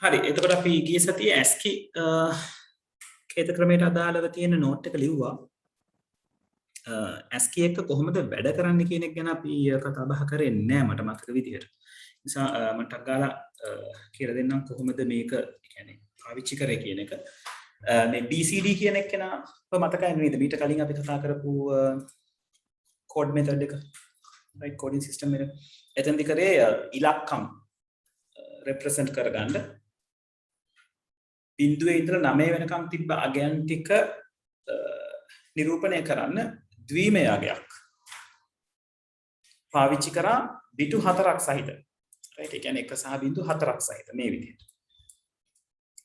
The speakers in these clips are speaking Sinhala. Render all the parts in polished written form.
හරි එතකොට අපි ගිය සතියේ ASCII කේත ක්‍රමයට අදාළව තියෙන නෝට් එක ලිව්වා. ASCII එක කොහොමද වැඩ කරන්නේ කියන එක ගැන අපි කතා බහ කරේ නෑ මට මතක විදිහට. නිසා මම ටක් ගාලා කියලා දෙන්නම් කොහොමද මේක කියන්නේ පාවිච්චි කරේ කියන එක. මේ BCD කියන එක නා මතකයි නේද? මීට කලින් අපි කතා කරපු කෝඩ් මෙතඩ් එක. right coding system එක. එතෙන්දි කරේ ඉලක්කම් represent කරගන්න බිඳුවේ ඉඳලා 9 වෙනකම් තිබ්බ අගයන් ටික නිරූපණය කරන්න ද්විමය අගයක් පාවිච්චි කරා බිටු 4ක් සහිත. right ඒ කියන්නේ 1 සහ බිඳු 4ක් සහිත මේ විදිහට.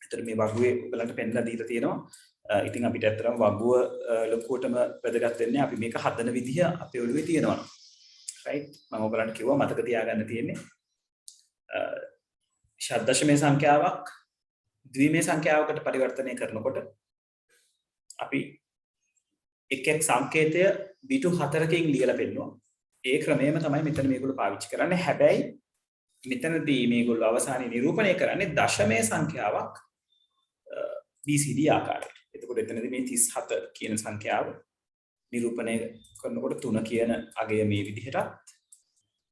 ඒතර මේ වගුවේ ඔයගලන්ට පෙන්නලා දීලා තියෙනවා. ඉතින් අපිට ඇත්තටම වගුව ලොකුවටම වැදගත් වෙන්නේ අපි මේක හදන විදිහ අපේ ඔළුවේ තියෙනවා. right මම ඔයගලන්ට කිව්වා මතක තියාගන්න තියෙන්නේ ශබ්දශමය සංඛ්‍යාවක් ද්විමය සංඛ්‍යාවකට පරිවර්තනය කරනකොට අපි එක් සංකේතය බිටු 4කින් ලියලා පෙන්නනවා. ඒ ක්‍රමයම තමයි මෙතන මේගොල්ලෝ පාවිච්චි කරන්නේ. හැබැයි මෙතනදී මේගොල්ලෝ අවසානයේ නිරූපණය කරන්නේ දශමය සංඛ්‍යාවක් BCD ආකාරයට. එතකොට එතනදී මේ 37 කියන සංඛ්‍යාව නිරූපණය කරනකොට 3 කියන අගය මේ විදිහටත්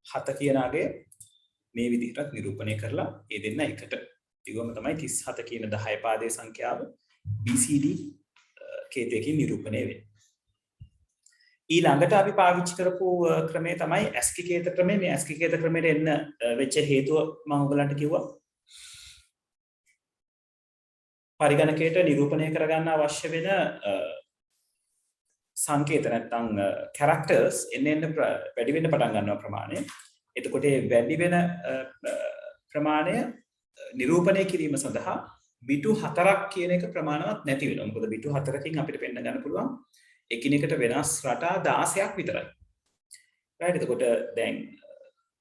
7 කියන අගය මේ විදිහටත් නිරූපණය කරලා ඒ දෙන්න එකට ඊගොම තමයි 37 කියන 10 පාදයේ සංඛ්‍යාව BCD කේතයකින් නිරූපණය වෙන්නේ. ඊළඟට අපි පාවිච්චි කරපු ක්‍රමය තමයි ASCII කේත ක්‍රමය. මේ ASCII කේත ක්‍රමයට එන්න වෙච්ච හේතුව මම ඔයගලන්ට කිව්වා. පරිගණකයට නිරූපණය කරගන්න අවශ්‍ය වෙන සංකේත නැත්නම් characters එන්න වැඩි වෙන්න පටන් ගන්නවා ප්‍රමාණය. එතකොට මේ වැඩි වෙන ප්‍රමාණය නිරූපණය කිරීම සඳහා බිටු 4ක් කියන එක ප්‍රමාණවත් නැති වෙනවා. මොකද බිටු 4කින් අපිට පෙන්න ගන්න පුළුවන් එකිනෙකට වෙනස් රටා 16ක් විතරයි. right එතකොට දැන්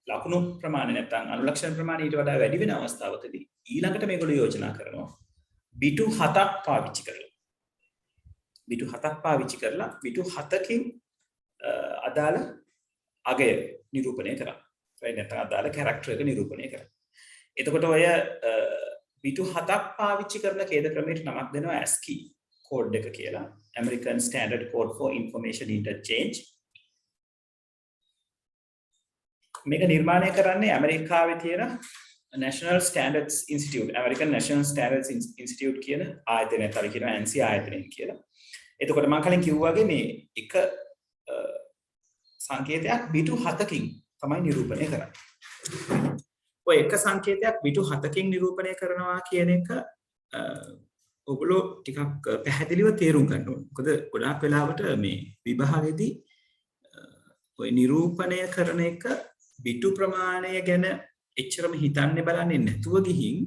ලකුණු ප්‍රමාණය නැත්නම් අනුලක්ෂණ ප්‍රමාණය ඊට වඩා වැඩි වෙන අවස්ථාවකදී ඊළඟට මේගොල්ලෝ යෝජනා කරනවා බිටු 7ක් පාවිච්චි කරලා. බිටු 7ක් පාවිච්චි කරලා බිටු 7කින් අදාළ අගය නිරූපණය කරා. right නැත්නම් අදාළ character එක නිරූපණය කරා. එතකොට ඔය බිටු 7ක් පාවිච්චි කරන කේද ක්‍රමයට නමක් දෙනවා ASCII කෝඩ් එක කියලා. American Standard Code for Information Interchange. මේක නිර්මාණය කරන්නේ ඇමරිකාවේ තියෙන National Standards Institute, American National Standards Institute කියන ආයතනය තමයි කියනවා ANSI ආයතනය කියලා. එතකොට මම කලින් කිව්වා වගේ මේ එක සංකේතයක් බිටු 7කින් තමයි නිරූපණය කරන්නේ. ඔය එක සංකේතයක් බිටු 7කින් නිරූපණය කරනවා කියන එක ඔගොල්ලෝ ටිකක් පැහැදිලිව තේරුම් ගන්න ඕනේ. මොකද ගොඩාක් වෙලාවට මේ විභාගෙදී ඔය නිරූපණය කරන එක බිටු ප්‍රමාණය ගැන එච්චරම හිතන්නේ බලන්නේ නැතුව ගිහින්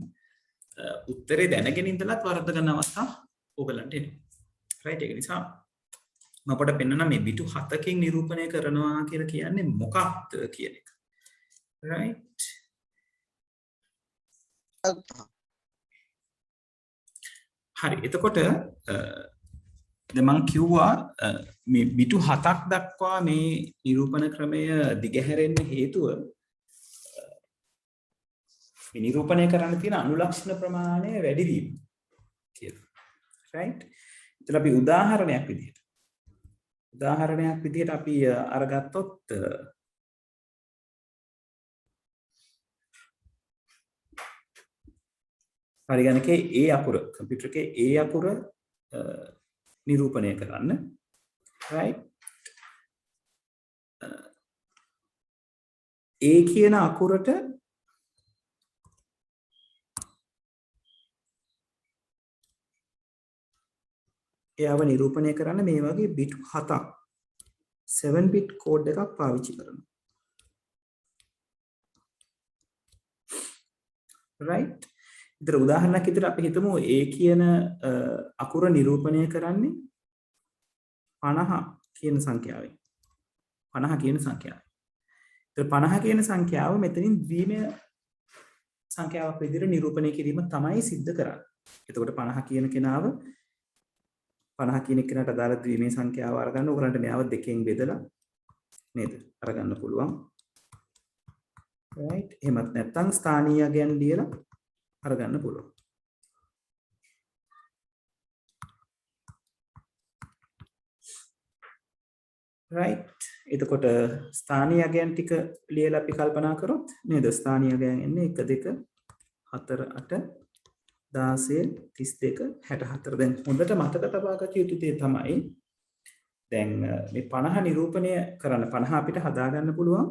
උත්තරේ දැනගෙන ඉඳලත් වරද්ද ගන්න අවස්ථා ඔයගලන්ට එනවා. right ඒක නිසා මම පොඩ්ඩක් පෙන්නන්න මේ බිටු 7කින් නිරූපණය කරනවා කියලා කියන්නේ මොකක්ද කියන එක. right හරි එතකොට දැන් මම කිව්වා මේ බිටු 7ක් දක්වා මේ නිරූපණ ක්‍රමය දිගහැරෙන්න හේතුව මේ නිරූපණය කරන්න තියෙන අනුලක්ෂණ ප්‍රමාණය වැඩි වීම කියලා. right එතන අපි උදාහරණයක් විදිහට අපි අරගත්තොත් පරිගණකයේ A අකුර කම්පියුටර් එකේ A අකුර නිරූපණය කරන්න right A කියන අකුරට එයාව නිරූපණය කරන්න මේ වගේ බිට් 7ක් 7 bit කෝඩ් එකක් පාවිච්චි කරනවා right ඉතින් උදාහරණයක් විදිහට අපි හිතමු A කියන අකුර නිරූපණය කරන්නේ 50 කියන සංඛ්‍යාවෙන් 50 කියන සංඛ්‍යාව. ඉතින් 50 කියන සංඛ්‍යාව මෙතනින් ද්විමය සංඛ්‍යාවක් විදිහට නිරූපණය කිරීම තමයි සිද්ධ කරන්නේ. එතකොට 50 කියන කෙනාව 50 කියන කෙනාට අදාළ ද්විමය සංඛ්‍යාව අරගන්න ඕගලන්ට මෙයාව දෙකෙන් බෙදලා නේද අරගන්න පුළුවන්. right එහෙමත් නැත්නම් ස්ථානීය අගයන් ලියලා අරගන්න පුළුවන්. right එතකොට ස්ථානීය අගයන් ටික ලියලා අපි කල්පනා කරොත් නේද ස්ථානීය අගයන් එන්නේ 1 2 4 8 16 32 64 දැන් හොඳට මතක තබා ගත යුතු දේ තමයි දැන් මේ 50 නිරූපණය කරන්න 50 අපිට හදා ගන්න පුළුවන්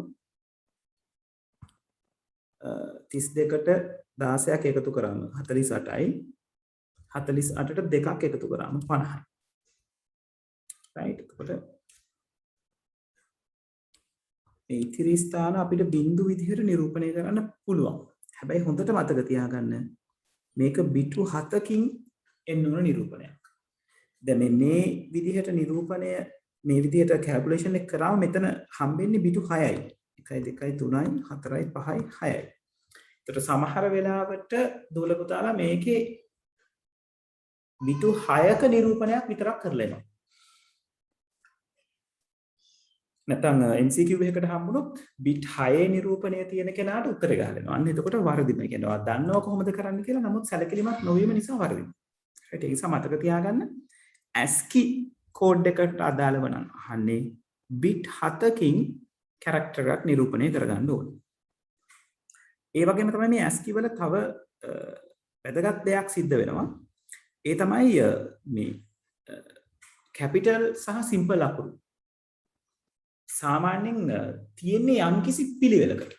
32ට 16ක් එකතු කරාම 48යි 48ට 2ක් එකතු කරාම 50යි right එතකොට මේ ඉතිරි ස්ථාන අපිට බිංදු විදිහට නිරූපණය කරන්න පුළුවන්. හැබැයි හොඳට මතක තියාගන්න මේක බිටු 7කින් එන්න ඕන නිරූපණයක්. දැන් මේ විදිහට නිරූපණය මේ විදිහට කැල්කියුලේෂන් එක කරාම මෙතන හම්බෙන්නේ බිටු 6යි. 1 2 3යි 4යි 5යි 6යි. ඒතර සමහර වෙලාවට දුවල පුතාලා මේකේ බිටු 6ක නිරූපණයක් විතරක් කරලා එනවා. නැත්නම් MCQ එකකට හම්බුනොත් බිට් 6 නිරූපණය තියෙන කෙනාට උත්තර ගහනවා. අන්න එතකොට වරදිනවා. ඒ කියන්නේ දන්නව කොහොමද කරන්න කියලා. නමුත් සැලකිලිමත් නොවීම නිසා වරදිනවා. right ඒ නිසා මතක තියාගන්න ASCII කෝඩ් එකට අදාළව නම් අහන්නේ බිට් 7කින් කැරක්ටර් එකක් නිරූපණය කරගන්න ඕනේ. ඒ වගේම තමයි මේ ASCII වල තව වැදගත් දෙයක් සිද්ධ වෙනවා. ඒ තමයි මේ කැපිටල් සහ සිම්පල් අකුරු සාමාන්‍යයෙන් තියෙන්නේ යම්කිසි පිළිවෙලකට.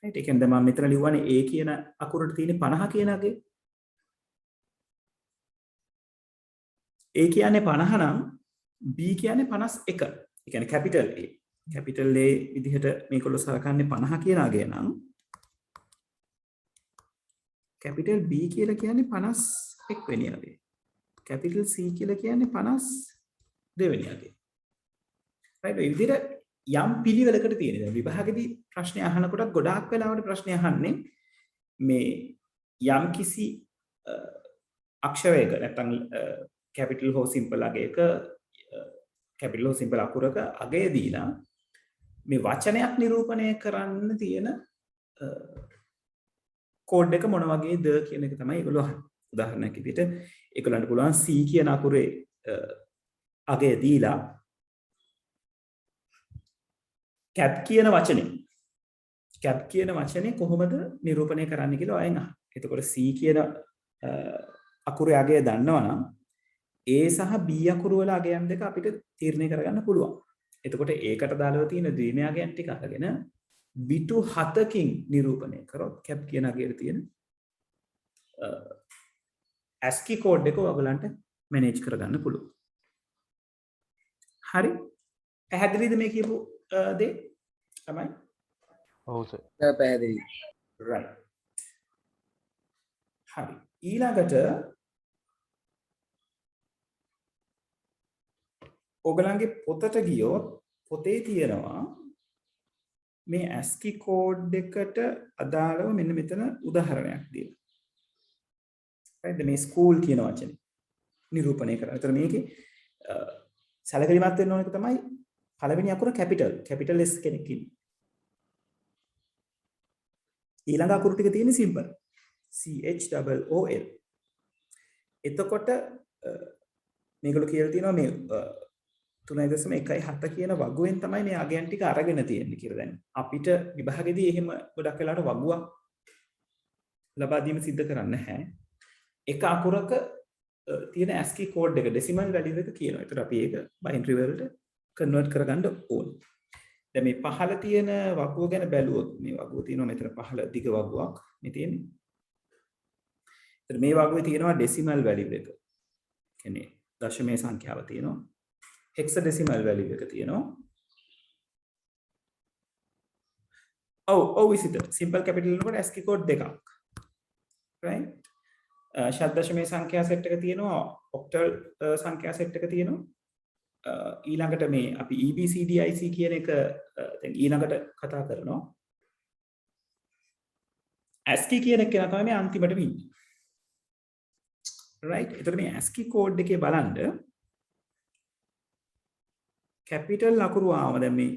right ඒ කියන්නේ මම මෙතන ලියුවානේ A කියන අකුරට තියෙන්නේ 50 කියන අගේ. A කියන්නේ 50 නම් B කියන්නේ 51. ඒ කියන්නේ කැපිටල් A. කැපිටල් A විදිහට මේකවල සලකන්නේ 50 කියන අගේ නම් කැපිටල් B කියලා කියන්නේ 51 වෙනි අගේ. කැපිටල් C කියලා කියන්නේ 52 වෙනි අගේ. right ඒ විදිහට යම් පිළිවෙලකට තියෙනවා. දැන් විභාගෙදී ප්‍රශ්න අහනකොට ගොඩාක් වෙලාවට ප්‍රශ්න අහන්නේ මේ යම් කිසි අක්ෂරයක නැත්නම් කැපිටල් හෝ සිම්පල් අගයක කැපිටල් හෝ සිම්පල් අකුරක අගය දීලා මේ වචනයක් නිරූපණය කරන්න තියෙන කෝඩ් එක මොන වගේද කියන එක තමයි ඒගොල්ලෝ අහන්නේ. උදාහරණයක් විදිහට ඒගොල්ලන්ට පුළුවන් C කියන අකුරේ අගය දීලා කැප් කියන වචනේ කොහොමද නිරූපණය කරන්න කියලා අයන් අහනවා. එතකොට C කියන අකුරේ අගය දන්නවනම් A සහ B අකුරු වල අගයන් දෙක අපිට තීරණය කරගන්න පුළුවන්. එතකොට ඒකට දාලා තියෙන ද්විමය අගයන් ටික අරගෙන බිටු 7කින් නිරූපණය කරොත් කැප් කියන අගයට තියෙන ASCII කෝඩ් එක ඔයගලන්ට මැනේජ් කරගන්න පුළුවන්. හරි? පැහැදිලිද මේ කියපු දේ තමයි? ඔව් සර්. පැහැදිලි. right. හරි. ඊළඟට ඔයගලන්ගේ පොතට ගියොත් පොතේ තියෙනවා මේ ASCII කෝඩ් එකට අදාළව මෙන්න මෙතන උදාහරණයක් දීලා. right මේ ස්කූල් කියන වචනේ නිරූපණය කරලා. ඒතර මේකේ සැලකිලිමත් වෙන්න ඕන එක තමයි පළවෙනි අකුර කැපිටල් S කෙනෙක් ඉන්නේ. ඊළඟ අකුරු ටික තියෙන්නේ සිම්පල් CHOOL. එතකොට මේගොල්ලෝ කියලා තියෙනවා මේ 3.17 කියන වගුවෙන් තමයි මේ අගයන් ටික අරගෙන තියෙන්නේ කියලා. දැන් අපිට විභාගෙදී එහෙම ගොඩක් වෙලාවට වගුවක් ලබා දීම සිද්ධ කරන්නේ නැහැ. එක අකුරක තියෙන ASCII කෝඩ් එක ඩෙසිමල් වැලියු එක කියනවා. ඒතර අපි ඒක බයිනරි වලට කන්වර්ට් කරගන්න ඕනේ. දැන් මේ පහළ තියෙන වගුව ගැන බැලුවොත් මේ වගුව තියෙනවා මෙතන පහළ දිග වගුවක් මේ තියෙන්නේ. ඒතර මේ වගුවේ තියෙනවා ඩෙසිමල් වැලියු එක. කියන්නේ දශමයේ සංඛ්‍යාව තියෙනවා. හෙක්සඩෙසිමල් වැලියු එක තියෙනවා. ඔව් විසිත සිම්පල් කැපිටල් එනකොට ASCII කෝඩ් දෙකක්. right? ශත දශමයේ සංඛ්‍යා සෙට් එක තියෙනවා. ඔක්ටල් සංඛ්‍යා සෙට් එක තියෙනවා. ඊළඟට මේ අපි EBCDIC කියන එක දැන් ඊළඟට කතා කරනවා. ASCII කියන එක තමයි මේ අන්තිමට ඉන්නේ. right? එතකොට මේ ASCII කෝඩ් එකේ බලන්න කැපිටල් අකුරු ආව දැන් මේ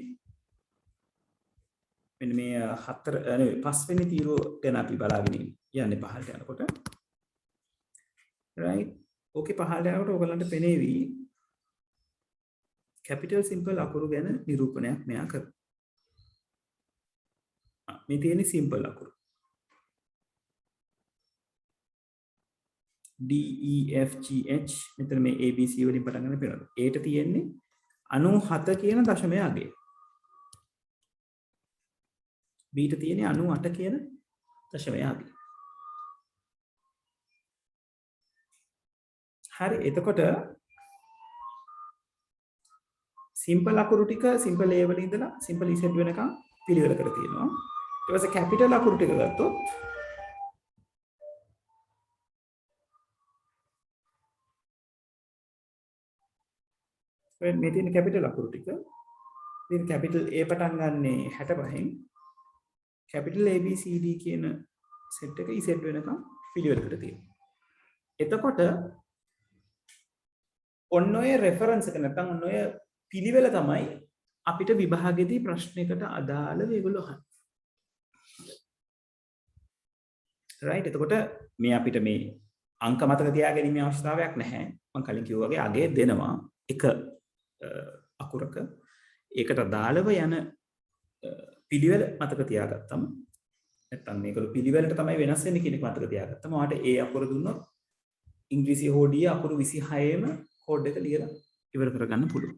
මෙන්න මේ හතර නෙවෙයි පස්වෙනි තීරුව ගැන අපි බලාගෙන යන්නේ පහළට යනකොට right ඕකේ පහළට යනකොට ඔයගලන්ට පෙනේවි capital simple අකුරු ගැන නිරූපණයක් මෙයා කරනවා මේ තියෙන්නේ simple අකුරු D E F G H මෙතන මේ A B C වලින් පටන් ගන්න පේනවා A ට තියෙන්නේ 97 කියන දශමය අගය B ට තියෙන්නේ 98 කියන දශමය අගය හරි එතකොට simple අකුරු ටික simple A වල ඉඳලා simple Z වෙනකම් පිළිවෙල කර තියෙනවා ඊට පස්සේ capital අකුරු ටික ගත්තොත් මේ තියෙන capital අකුරු ටික ඉතින් capital A පටන් ගන්නේ 65න් capital A B C D කියන set එක Z වෙනකම් පිළිවෙලකට තියෙනවා. එතකොට ඔන්න ඔය reference එක නැත්නම් ඔන්න ඔය පිළිවෙල තමයි අපිට විභාගෙදී ප්‍රශ්නයකට අදාළ මේගොල්ලෝ අහන්නේ. right එතකොට මේ අපිට මේ අංක මතක තියාගැනීමේ අවශ්‍යතාවයක් නැහැ. මම කලින් කිව්වා වගේ අගය දෙනවා එක අකුරක ඒකට අදාළව යන පිළිවෙල මතක තියාගත්තම නැත්නම් මේකළු පිළිවෙලට තමයි වෙනස් වෙන්නේ කියන එක මතක තියාගත්තම ඔයාට A අකුර දුන්නොත් ඉංග්‍රීසි හෝ D අකුරු 26ම කෝඩ් එක ලියලා ඉවර කරගන්න පුළුවන්.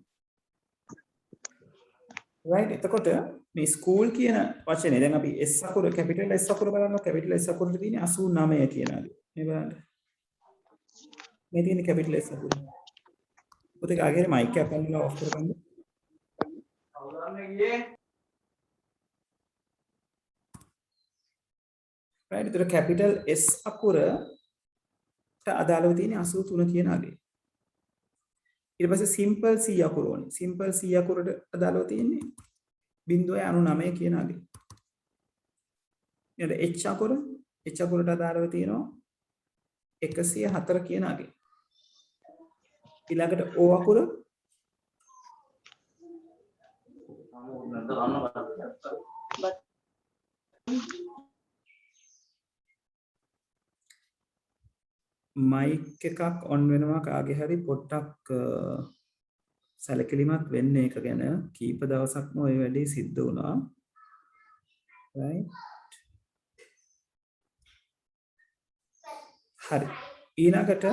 right එතකොට මේ ස්කූල් කියන වචනේ දැන් අපි S අකුර capital S අකුර බලනවා capital S අකුරට තියෙන්නේ 89 කියනවාලු. මේ බලන්න. මේ තියෙන්නේ capital S අකුර. පුතේ ආගේ මයික් එක අපන්නලා ඔෆ් කරගන්න. right ඒතර capital S අකුරට අදාළව තියෙන්නේ 83 කියන අගේ. ඊට පස්සේ simple C අකුර ඕනේ. simple C අකුරට අදාළව තියෙන්නේ 0.99 කියන අගේ. ඊට H අකුරට අදාළව තියෙනවා 104 කියන අගේ. ඊළඟට O අකුර මයික් එකක් ඔන් වෙනවා කාගේ හරි පොඩ්ඩක් සැලකිලිමත් වෙන්න ඒක ගැන කීප දවසක්ම ওই වැඩේ සිද්ධ වුණා right හරි ඊළඟට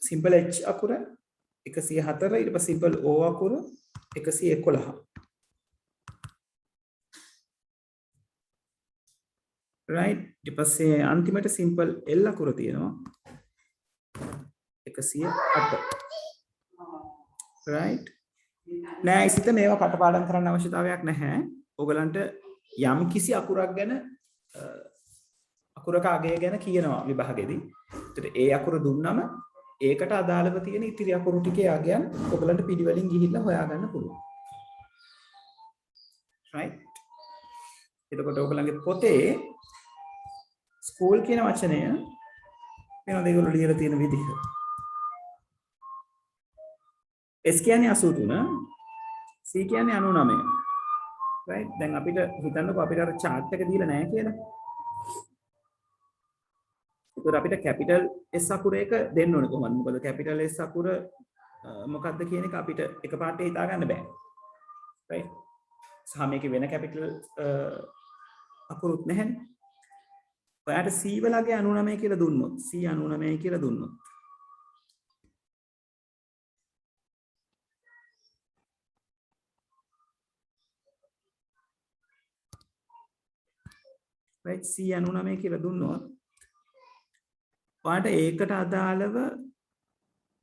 simple H අකුර 104 ඊට පස්සේ simple O අකුර 111 right ඊට පස්සේ අන්තිමට simple L අකුර තියෙනවා 108 right නෑ ඉතින් මේවා කටපාඩම් කරන්න අවශ්‍යතාවයක් නැහැ ඕගලන්ට යම් කිසි අකුරක් ගැන අකුරක අගය ගැන කියනවා විභාගෙදී ඒතර ඒ අකුර දුන්නම ඒකට අදාළව තියෙන ඉතිරි අකුරු ටිකේ අගයන් ඔයගලන්ට පිළිවෙලින් ගිහිල්ලා හොයාගන්න පුළුවන්. right. එතකොට ඔයගලන්ගේ පොතේ ස්කූල් කියන වචනය වෙනද ඒගොල්ලෝ ලියලා තියෙන විදිහ. S කියන්නේ 83, C කියන්නේ 99. right. දැන් අපිට හිතන්නකෝ අපිට අර chart එක දීලා නැහැ කියලා. ඒතර අපිට capital S අකුර එක දෙන්න ඕනේ කොහොමද? මොකද capital S අකුර මොකක්ද කියන එක අපිට එකපාරට හිතා ගන්න බෑ. right? සහ මේකේ වෙන capital අකුරුත් නැහැනේ. ඔයාට C වලගේ 99 කියලා දුන්නොත් C 99 කියලා දුන්නොත් right C 99 කියලා දුන්නොත් ඔයාට ඒකට අදාළව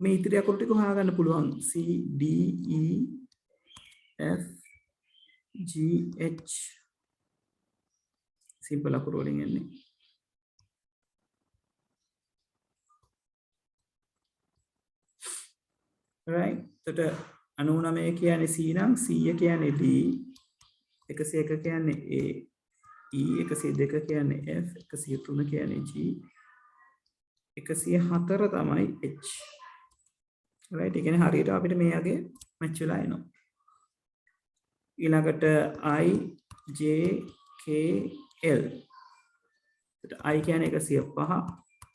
මේ ඉතිරි අකුරු ටික හොයාගන්න පුළුවන් C D E F G H simple අකුරු වලින් එන්නේ right එතකොට 99 කියන්නේ C නම් 100 කියන්නේ D 101 කියන්නේ A E 102 කියන්නේ F 103 කියන්නේ G 104 තමයි H right ඒ කියන්නේ හරියට අපිට මේ යගේ මැච් වෙලා එනවා ඊළඟට I JKL. I කියන්නේ 105,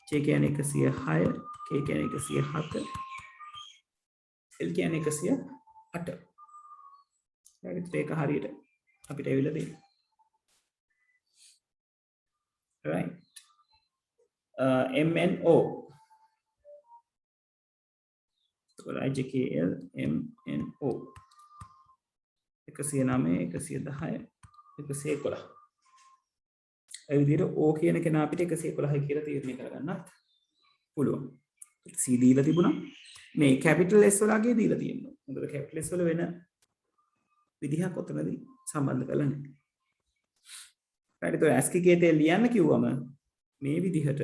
J කියන්නේ 106, K කියන්නේ 107, L කියන්නේ 108. හරිද? ඒක හරියට අපිට ඇවිල්ලා තියෙනවා. right. MNO. IJKL MNO 109 110 111. ඒ විදිහට O කියන කෙනා අපිට 111යි කියලා තීරණය කරගන්නත් පුළුවන්. C දීලා තිබුණා. මේ capital S වලගේ දීලා තියෙනවා. මොකද capital S වල වෙන විදිහක් ඔතනදී සම්බන්ධ කරලා නැහැ. right. તો ASCII කේතේ ලියන්න කිව්වම මේ විදිහට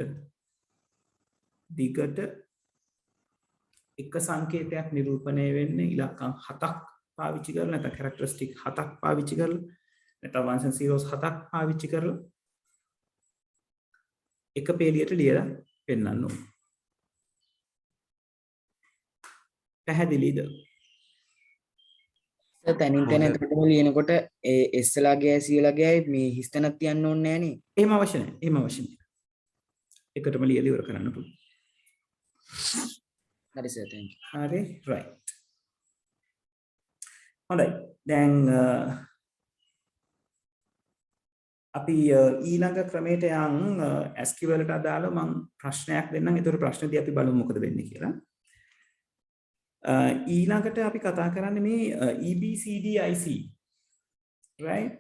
දිගට එක සංකේතයක් නිරූපණය වෙන්නේ ඉලක්කම් 7ක් පාවිච්චි කරලා නැත්නම් characteristic 7ක් පාවිච්චි කරලා නැත්නම් ones and zeros 7ක් පාවිච්චි කරලා එක පේලියට ලියලා පෙන්නන්න ඕනේ. පැහැදිලිද? තැනින් තැන එතකොටම ලියනකොට S ලාගේ C ලාගේ මේ හිස්තැනක් තියන්න ඕනේ නැහැ නේ. එහෙම අවශ්‍ය නැහැ. එහෙම අවශ්‍ය නැහැ. එකටම ලියලා ඉවර කරන්න පුළුවන්. හරි සර් thank you. හරි right. හොඳයි. දැන් අපි ඊළඟ ක්‍රමයට යන් ASCII වලට අදාළව මම ප්‍රශ්නයක් දෙන්නම්. ඒතර ප්‍රශ්නදී අපි බලමු මොකද වෙන්නේ කියලා. ඊළඟට අපි කතා කරන්නේ මේ EBCDIC right.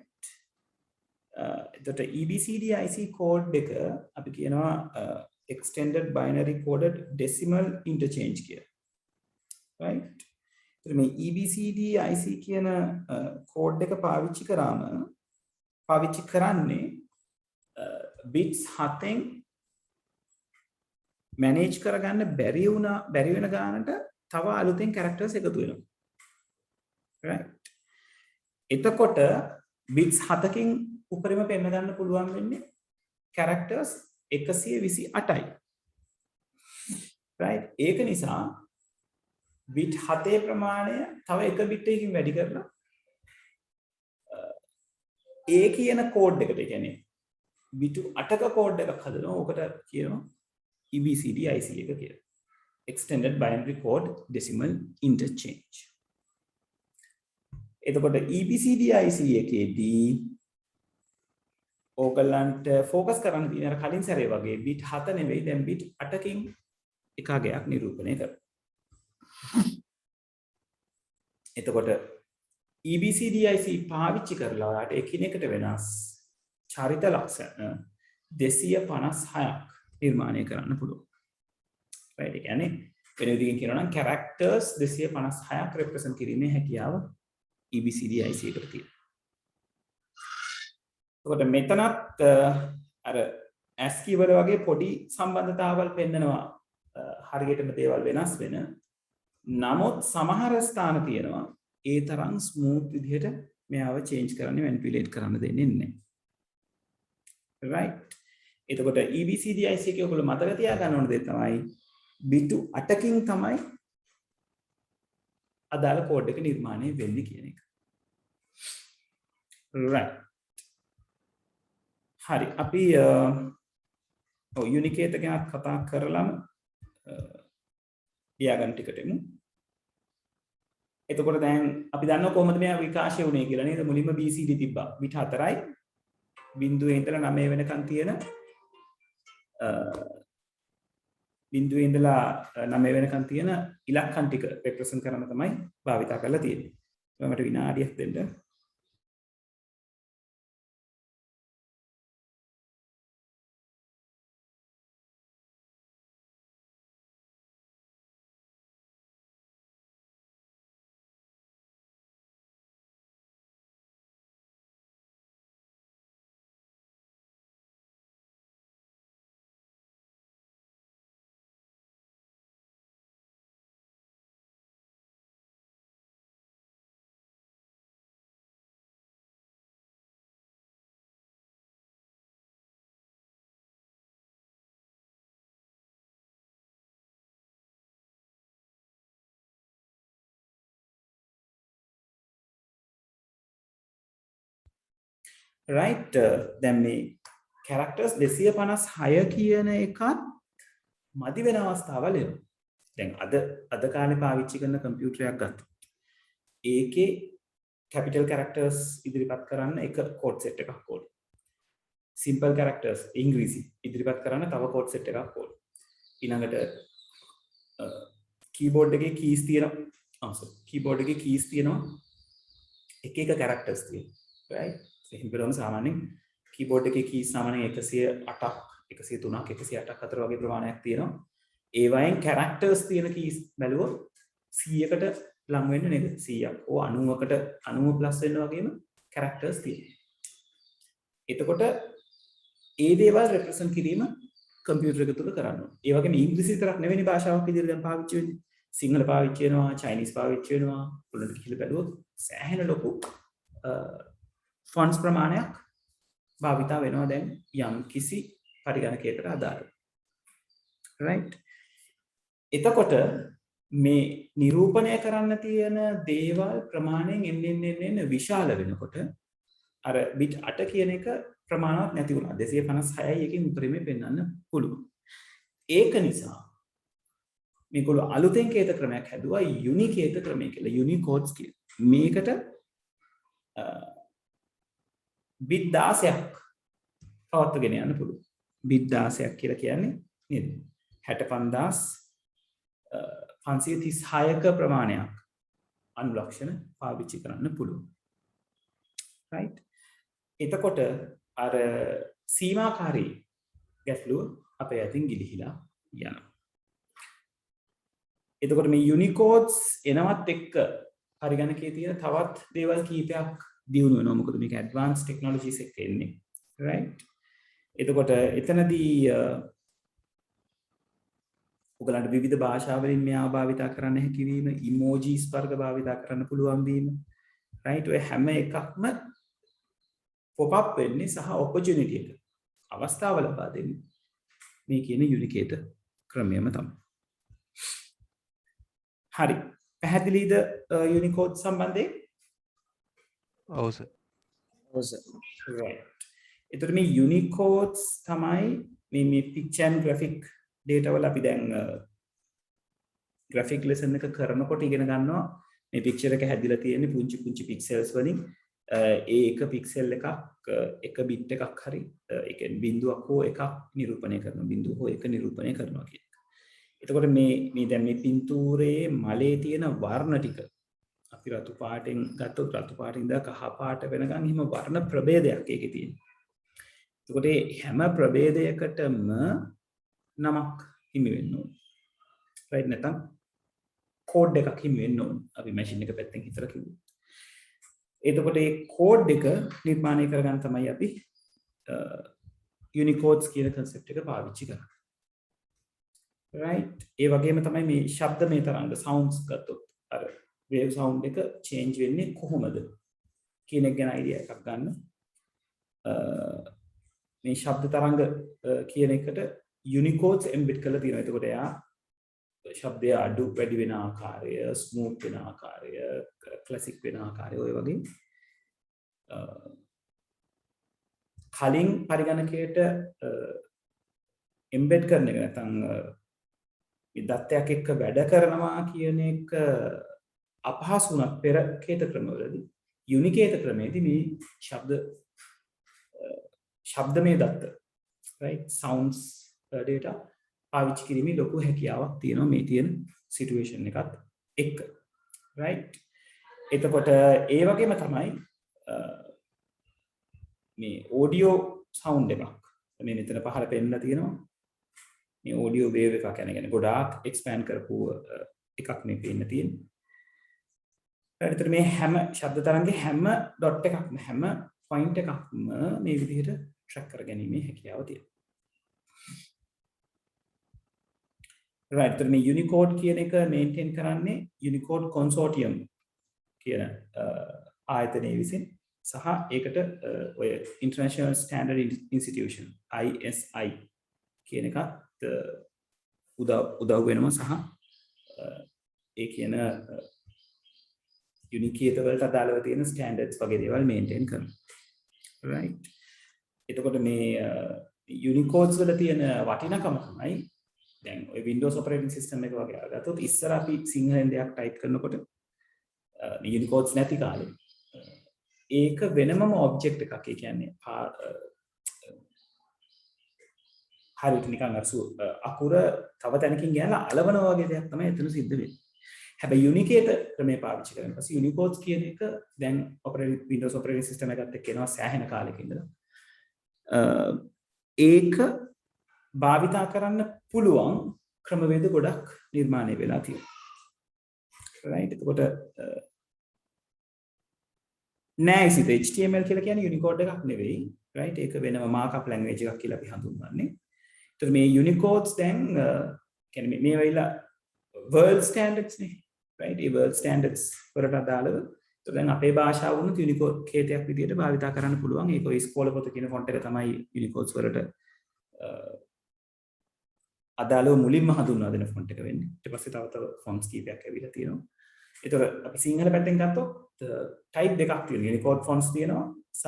එතකොට EBCDIC code එක අපි කියනවා extended binary coded decimal interchange කියලා. right. එතකොට මේ EBCDIC කියන code එක පාවිච්චි කරන්නේ bits 7න් manage කරගන්න බැරි වෙන ගානට තව අලුතෙන් characters එකතු වෙනවා. right. එතකොට bits 7කින් උඩරිම පෙන්න ගන්න පුළුවන් වෙන්නේ characters 128යි. right. ඒක නිසා bit 7 ප්‍රමාණය තව එක bit එකකින් වැඩි කරලා A කියන code එකට, ඒ කියන්නේ bit 8ක code එකක් හදනවා. ඕකට කියනවා EBCDIC එක කියලා. Extended binary code decimal interchange. එතකොට EBCDIC එකේදී ඕගලන්ට ફોකස් කරන්න තියෙන අර කලින් සැරේ වගේ bit 7 නෙවෙයි දැන් bit 8කින් එකගයක් නිරූපණය කරනවා. එතකොට EBCDIC පාවිච්චි කරලා ඔයාලට එකිනෙකට වෙනස් චරිත ලක්ෂණ 256ක් නිර්මාණය කරන්න පුළුවන්. right. ඒ කියන්නේ වෙන විදිහකින් කියනවා නම් characters 256ක් represent කිරීමේ හැකියාව EBCDIC එකට තියෙනවා. එතකොට මෙතනත් අර ASCII වල වගේ පොඩි සම්බන්ධතාවල් පෙන්නනවා. හරියටම දේවල් වෙනස් වෙන. නමුත් සමහර ස්ථාන තියෙනවා ඒ තරම් ස්මූත් විදිහට මෙයාව චේන්ජ් කරන්න මැනිපියුලේට් කරන්න දෙන්නේ නැහැ. right. එතකොට EBCDIC එකේ ඔයගොල්ලෝ මතක තියාගන්න ඕන දේ තමයි bit 8කින් තමයි අදාළ කෝඩ් එක නිර්මාණය වෙන්නේ කියන එක. right. හරි. අපි යුනිකේත ගැන කතා කරලාම ලියාගන්න ටිකට එමු. එතකොට දැන් අපි දන්නවා කොහොමද මෙයා විකාශය වුනේ කියලා නේද? මුලින්ම BCD තිබ්බා. bit 4යි බිඳුවේ ඉඳලා 9 වෙනකන් තියෙන බිඳුවේ ඉඳලා 9 වෙනකන් තියෙන ඉලක්කම් ටික රෙප්‍රසන්ට් කරන්න තමයි භාවිතා කරලා තියෙන්නේ. මට විනාඩියක් දෙන්න. right දැන් මේ characters 256 කියන එකත් මදි වෙන අවස්ථාවල් එනවා. දැන් අද කාලේ පාවිච්චි කරන කම්පියුටරයක් ගත්තොත් ඒකේ capital characters ඉදිරිපත් කරන්න එක code set එකක් ඕනේ. simple characters ඉංග්‍රීසි ඉදිරිපත් කරන්න තව code set එකක් ඕනේ. ඊළඟට keyboard එකේ keys තියෙනවා. keyboard එකේ keys තියෙනවා. එක characters තියෙනවා. right? එහෙනම් බලන්න සාමාන්‍යයෙන් keyboard එකේ keys සාමාන්‍යයෙන් 108ක් 103ක් 108ක් අතර වගේ ප්‍රමාණයක් තියෙනවා. ඒ වයින් characters තියෙන keys බැලුවොත් 100කට ලං වෙන්නේ නේද? 100ක්. ඕ 90කට 90 plus වෙන්න වගේම characters තියෙනවා. එතකොට ඒ දේවල් represent කිරීම කම්පියුටර් එක තුල කරන්න ඕනේ. ඒ වගේම ඉංග්‍රීසි විතරක් නෙවෙයි භාෂාවක් විදිහට දැන් පාවිච්චි වෙන්නේ. සිංහල පාවිච්චි වෙනවා, චයිනීස් පාවිච්චි වෙනවා. පොළොන්නරු කියලා බැලුවොත් සෑහෙන ලොකු ෆොන්ට්ස් ප්‍රමාණයක් භාවිතා වෙනවා දැන් යම් කිසි පරිගණකයකට අදාළව. right? එතකොට මේ නිරූපණය කරන්න තියෙන දේවල් ප්‍රමාණයෙන් එන්න විශාල වෙනකොට අර bit 8 කියන එක ප්‍රමාණවත් නැති වුණා. 256යි එකකින් උපරිමේ පෙන්වන්න පුළුවන්. ඒක නිසා මේගොල්ලෝ අලුතෙන් කේත ක්‍රමයක් හැදුවා යුනිකේත ක්‍රමය කියලා. යුනිකෝඩ්ස් කියලා. මේකට bit 16ක් පවත්වාගෙන යන්න පුළුවන්. bit 16ක් කියලා කියන්නේ නේද? 65536ක ප්‍රමාණයක් අනුලක්ෂණ පාවිච්චි කරන්න පුළුවන්. right? එතකොට අර සීමාකාරී ගැටලුව අපේ අතින් ගිලිහිලා යනවා. එතකොට මේ යුනිකෝඩ්ස් එනවත් එක්ක පරිගණකයේ තියෙන තවත් දේවල් කීපයක් දියුණු වෙනවා. මොකද මේක ඇඩ්වාන්ස් ටෙක්නොලොජිස් එක්ක එන්නේ. right? එතකොට එතනදී ඔයගලන්ට විවිධ භාෂාවලින් මෙයා භාවිතා කරන්න හැකි වීම, ඉමෝජිස් වර්ග භාවිතා කරන්න පුළුවන් වීම. right? ඔය හැම එකක්ම pop up වෙන්නේ සහ opportunity එක අවස්ථාව ලබා දෙන්නේ මේ කියන යුනිකේත ක්‍රමයම තමයි. හරි. පැහැදිලිද යුනිකෝඩ් සම්බන්ධයෙන්? ඔව් සර්. ඔව් සර්. right. එතකොට මේ යුනිකෝඩ්ස් තමයි මේ picture and graphic data වල අපි දැන් graphic lesson එක කරනකොට ඉගෙන ගන්නවා මේ picture එක හැදිලා තියෙන්නේ පුංචි පුංචි pixels වලින්. ඒ එක පික්සෙල් එකක් එක බිට් එකක් හරි ඒ කියන්නේ බිඳුවක් හෝ එකක් නිරූපණය කරනවා. බිඳුව හෝ එක නිරූපණය කරනවා කියන එක. එතකොට මේ දැන් මේ පින්තූරයේ මලේ තියෙන වර්ණ ටික අපි රතු පාටෙන් ගත්තොත් රතු පාටින් ඉඳලා කහ පාට වෙනකන් එහෙම වර්ණ ප්‍රභේදයක් ඒකේ තියෙනවා. එතකොට හැම ප්‍රභේදයකටම නමක් හිමි වෙන්න ඕනේ. right? නැත්නම් කෝඩ් එකක් හිමි වෙන්න ඕනේ. අපි මැෂින් එක පැත්තෙන් හිතලා කිව්වොත්. එතකොට මේ කෝඩ් එක නිර්මාණය කරගන්න තමයි අපි යුනිකෝඩ්ස් කියන concept එක පාවිච්චි කරන්නේ. right? ඒ වගේම තමයි මේ ශබ්දමය තරංග sounds ගත්තොත් අර wave sound එක change වෙන්නේ කොහොමද කියන එක ගැන idea එකක් ගන්න. මේ ශබ්ද තරංග කියන එකට යුනිකෝඩ්ස් embed කරලා තියෙනවා. එතකොට එයා ශබ්දය අඩු වැඩි වෙන ආකාරය, ස්මූත් වෙන ආකාරය, ක්ලාසික් වෙන ආකාරය ඔය වගේ කලින් පරිගණකයට embed කරන එක නැත්නම් මේ දත්තයක් එක්ක වැඩ කරනවා කියන එක අපහසු වුණත් පෙර කේත ක්‍රමවලදී යුනිකේත ක්‍රමයේදී මේ ශබ්දමය දත්ත right sounds data පාවිච්චි කිරීමේ ලොකු හැකියාවක් තියෙනවා මේ තියෙන සිටුේෂන් එකත් එක්ක. right? එතකොට ඒ වගේම තමයි මේ ඔඩියෝ සවුන්ඩ් එකක් මේ මෙතන පහළ පෙන්නලා තියෙනවා. මේ ඔඩියෝ වේව් එකක් කියන්නේ ගොඩාක් එක්ස්පෑන්ඩ් කරපු එකක් මේ පෙන්න තියෙන්නේ. එතකොට මේ හැම ශබ්ද තරංගේ හැම ඩොට් එකක්ම හැම පොයින්ට් එකක්ම මේ විදිහට ට්‍රැක් කරගැනීමේ හැකියාව තියෙනවා. right? මේ යුනිකෝඩ් කියන එක මේන්ටේන් කරන්නේ යුනිකෝඩ් කන්සෝටියම් කියන ආයතනයේ විසින් සහ ඒකට ඔය ඉන්ටර්නැෂනල් ස්ටෑන්ඩඩ් ඉන්ස්ටිටියුෂන් ISI කියන එකත් උදව් වෙනවා සහ ඒ කියන යුනිකේත වලට අදාළව තියෙන ස්ටෑන්ඩඩ්ස් වගේ දේවල් මේන්ටේන් කරනවා. right එතකොට මේ යුනිකෝඩ්ස් වල තියෙන වටිනකම තමයි දැන් ඔය Windows operating system එක වගේ අරගත්තොත් ඉස්සර අපි සිංහලෙන් දෙයක් ටයිප් කරනකොට යුනිකෝඩ්ස් නැති කාලේ ඒක වෙනමම ඔබ්ජෙක්ට් එකක්. ඒ කියන්නේ හරියට නිකන් අකුර තව තැනකින් ගියලා අලවනවා වගේ දෙයක් තමයි එතන සිද්ධ වෙන්නේ. හැබැයි යුනිකේට ක්‍රමේ පාවිච්චි කරන පස්සේ යුනිකෝඩ්ස් කියන එක දැන් Windows operating system එකත් එක්ක එනවා සෑහෙන කාලෙක ඉඳලා. ඒක භාවිතා කරන්න පුළුවන් ක්‍රමවේද ගොඩක් නිර්මාණය වෙලා තියෙනවා. right එතකොට නෑසිත HTML කියලා කියන්නේ යුනිකෝඩ් එකක් නෙවෙයි. right ඒක වෙනම මාකප් ලැන්ග්වේජ් එකක් කියලා අපි හඳුන්වන්නේ. ඒතර මේ යුනිකෝඩ්ස් දැන් කියන්නේ මේ වෙයිලා world standards නේ. right ඒ world standards වලට අදාළව ඒතර දැන් අපේ භාෂාව වුණත් යුනිකෝඩ් කේතයක් විදිහට භාවිතා කරන්න පුළුවන්. ඒක ඔය ඉස්කෝලේ පොත කියන ෆොන්ට් එක තමයි යුනිකෝඩ්ස් වලට අදාළව මුලින්ම හඳුන්වා දෙන ෆොන්ට් එක වෙන්නේ. ඊට පස්සේ තව ෆොන්ට්ස් කීපයක් ඇවිල්ලා තියෙනවා. ඒතර අපි සිංහල පැත්තෙන් ගත්තොත් ටයිප් දෙකක් තියෙනවා. යුනිකෝඩ් ෆොන්ට්ස් තියෙනවා සහ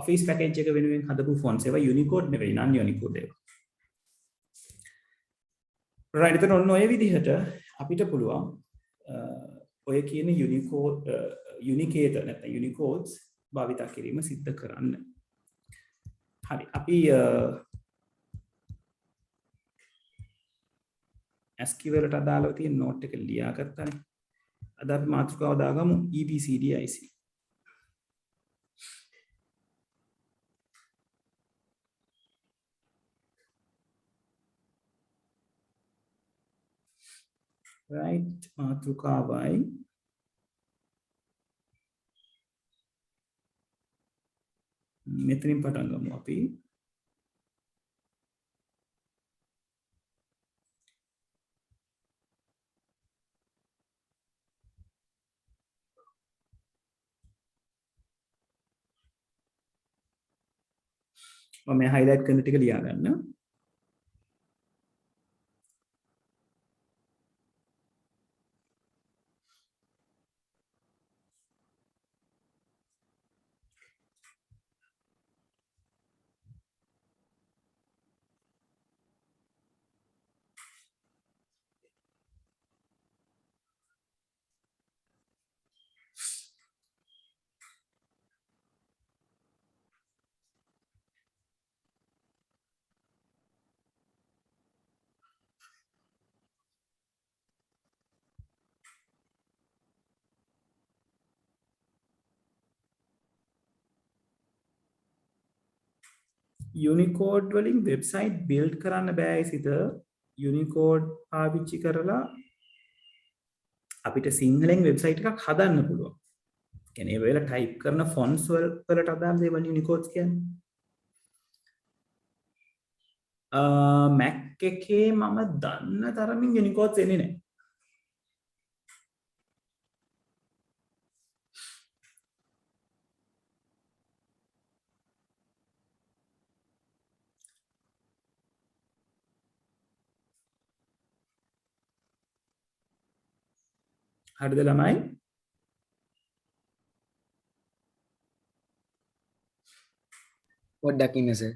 ඔෆිස් පැකේජ් එක වෙනුවෙන් හදපු ෆොන්ට්ස් ඒවා යුනිකෝඩ් නෙවෙයි non යුනිකෝඩ් ඒවා. right එතන ඔන්න ඔය විදිහට අපිට පුළුවන් ඔය කියන යුනිකෝඩ් යුනිකේටර් නැත්නම් යුනිකෝඩ්ස් භාවිත කිරීම සිද්ධ කරන්න. හරි අපි ASCII වලට අදාළව තියෙන නෝට් එක ලියා ගත්තානේ. අද අපි මාතෘකාව දාගමු EBCDIC. right මාතෘකාවයි මෙතනින් පටන් ගමු අපි. මම highlight කරන ටික ලියා ගන්න. යුනිකෝඩ් වලින් වෙබ්සයිට් බිල්ඩ් කරන්න බෑ සිත යුනිකෝඩ් පාවිච්චි කරලා අපිට සිංහලෙන් වෙබ්සයිට් එකක් හදන්න පුළුවන්. කියන්නේ ඒ වෙලාව ටයිප් කරන ෆොන්ට්ස් වලට අදාළ දේවල් යුනිකෝඩ්ස් කියන්නේ. Mac එකේ මම දන්න තරමින් යුනිකෝඩ්ස් එන්නේ නැහැ. හරිද ළමයි? පොඩ්ඩක් ඉන්න සර්.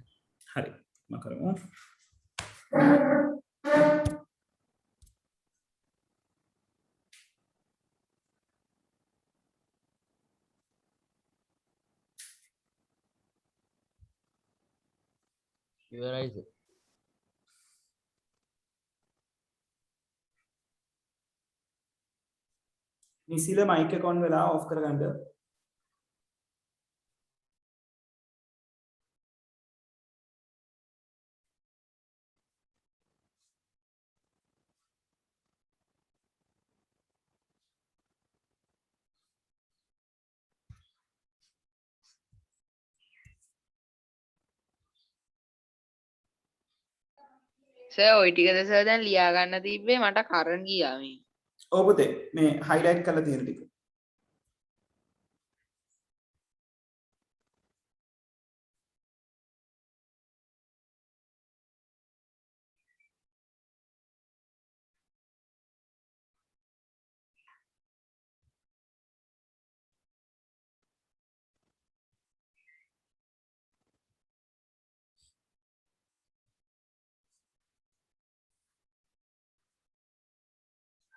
හරි. මම කරමු. ඉවරයි සර්. නිසිල මයික් එක ඔන් වෙලා ඔෆ් කරගන්න. සර් ওই ටිකද සර් දැන් ලියා ගන්න තිබ්බේ මට කරන් ගියා මේ. ඔව් පුතේ මේ highlight කරලා තියෙන ටික.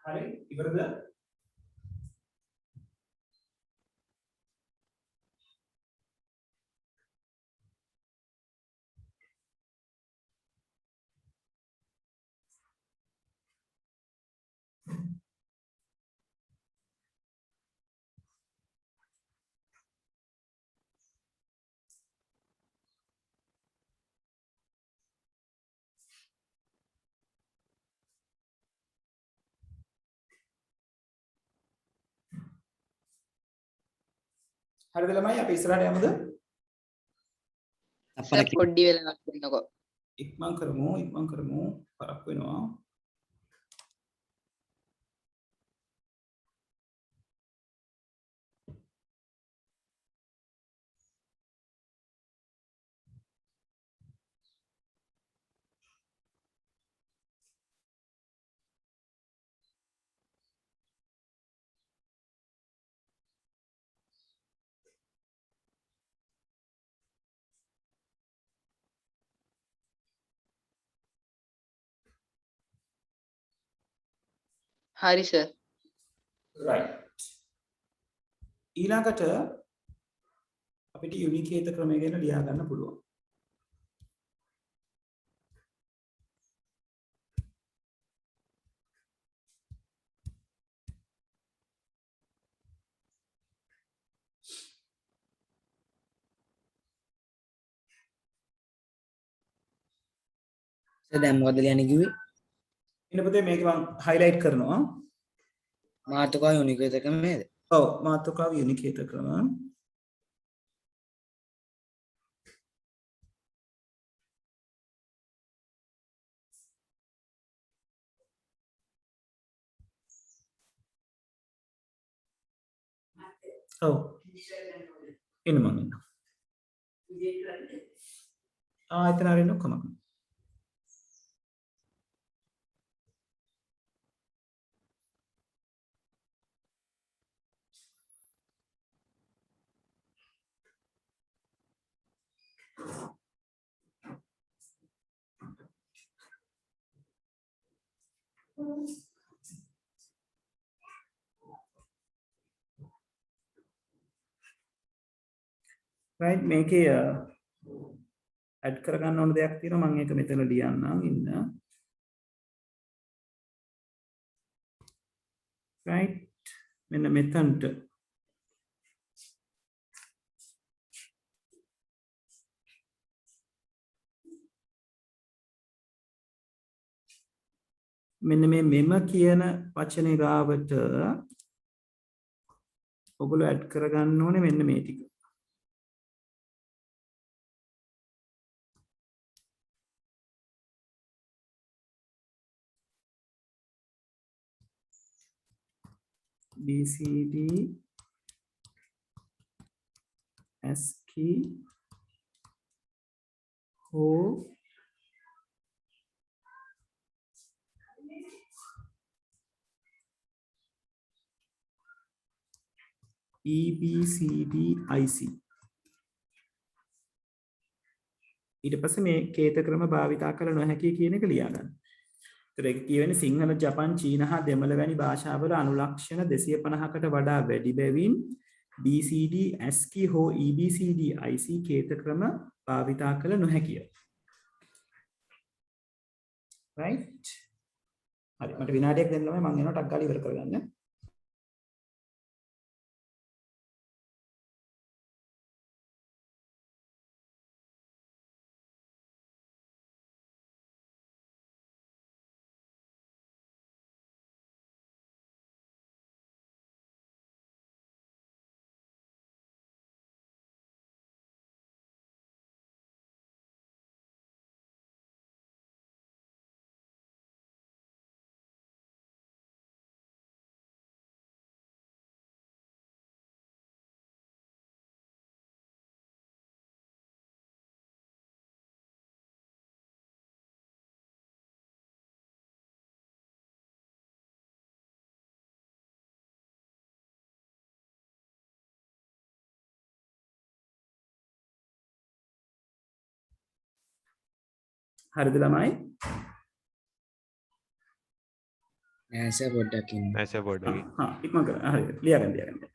හරි ඉවරද? හරිද ළමයි අපි ඉස්සරහට යමුද? සර් පොඩ්ඩි වෙලාවක් දෙන්නකෝ. ඉක්මන් කරමු පරක් වෙනවා. හරි සර්. right ඊළඟට අපිට යුනිකේත ක්‍රමය ගැන ලියා ගන්න පුළුවන්. දැන් මොකද ලියන්නේ කිව්වේ? ඉන්න පුතේ මේක මම highlight කරනවා. මාතෘකාව යුනිකේත ක්‍රමයේද? ඔව් මාතෘකාව යුනිකේත ක්‍රම. ඔව් එන්න මම එන්න. එතන ආරින්න ඔක්කොම. right මේකේ ඇඩ් කරගන්න ඕන දෙයක් තියෙනවා මම ඒක මෙතන ලියන්නම් ඉන්න right මෙන්න මෙතනට මෙන්න මේ මෙම කියන වචනේ ගාවට ඔගොල්ලෝ ඇඩ් කරගන්න ඕනේ මෙන්න මේ ටික. BCD ASCII ho EBCD IC ඊට පස්සේ මේ කේත ක්‍රම භාවිතා කළ නොහැකි කියන එක ලියා ගන්න. ඒතර ඒක කියවෙන්නේ සිංහල, ජපන්, චීන හා දෙමළ වැනි භාෂාවල අනුලක්ෂණ 250කට වඩා වැඩි බැවින් BCD ASCII හෝ EBCD IC කේත ක්‍රම භාවිතා කළ නොහැකිය. right හරි මට විනාඩියක් දෙන්න ළමයි මම එනවා ටක් ගාලා ඉවර කරගන්න. හරිද ළමයි? ඇස පොඩ්ඩකින් නැස පොඩ්ඩකි ඉක්මන් කරන්න. හරි ලියාගන්න.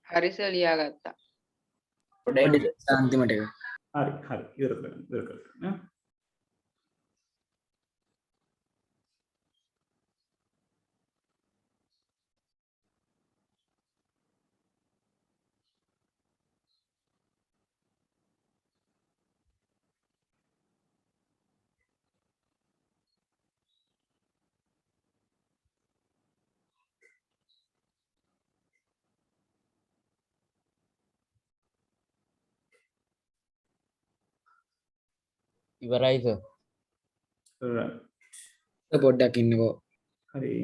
හරි සර් ලියාගත්තා. පොඩ්ඩක් අන්තිමට එක හරි ඉවර කරගන්න. ඉවරයික Right. පොඩ්ඩක් ඉන්නකෝ හරි.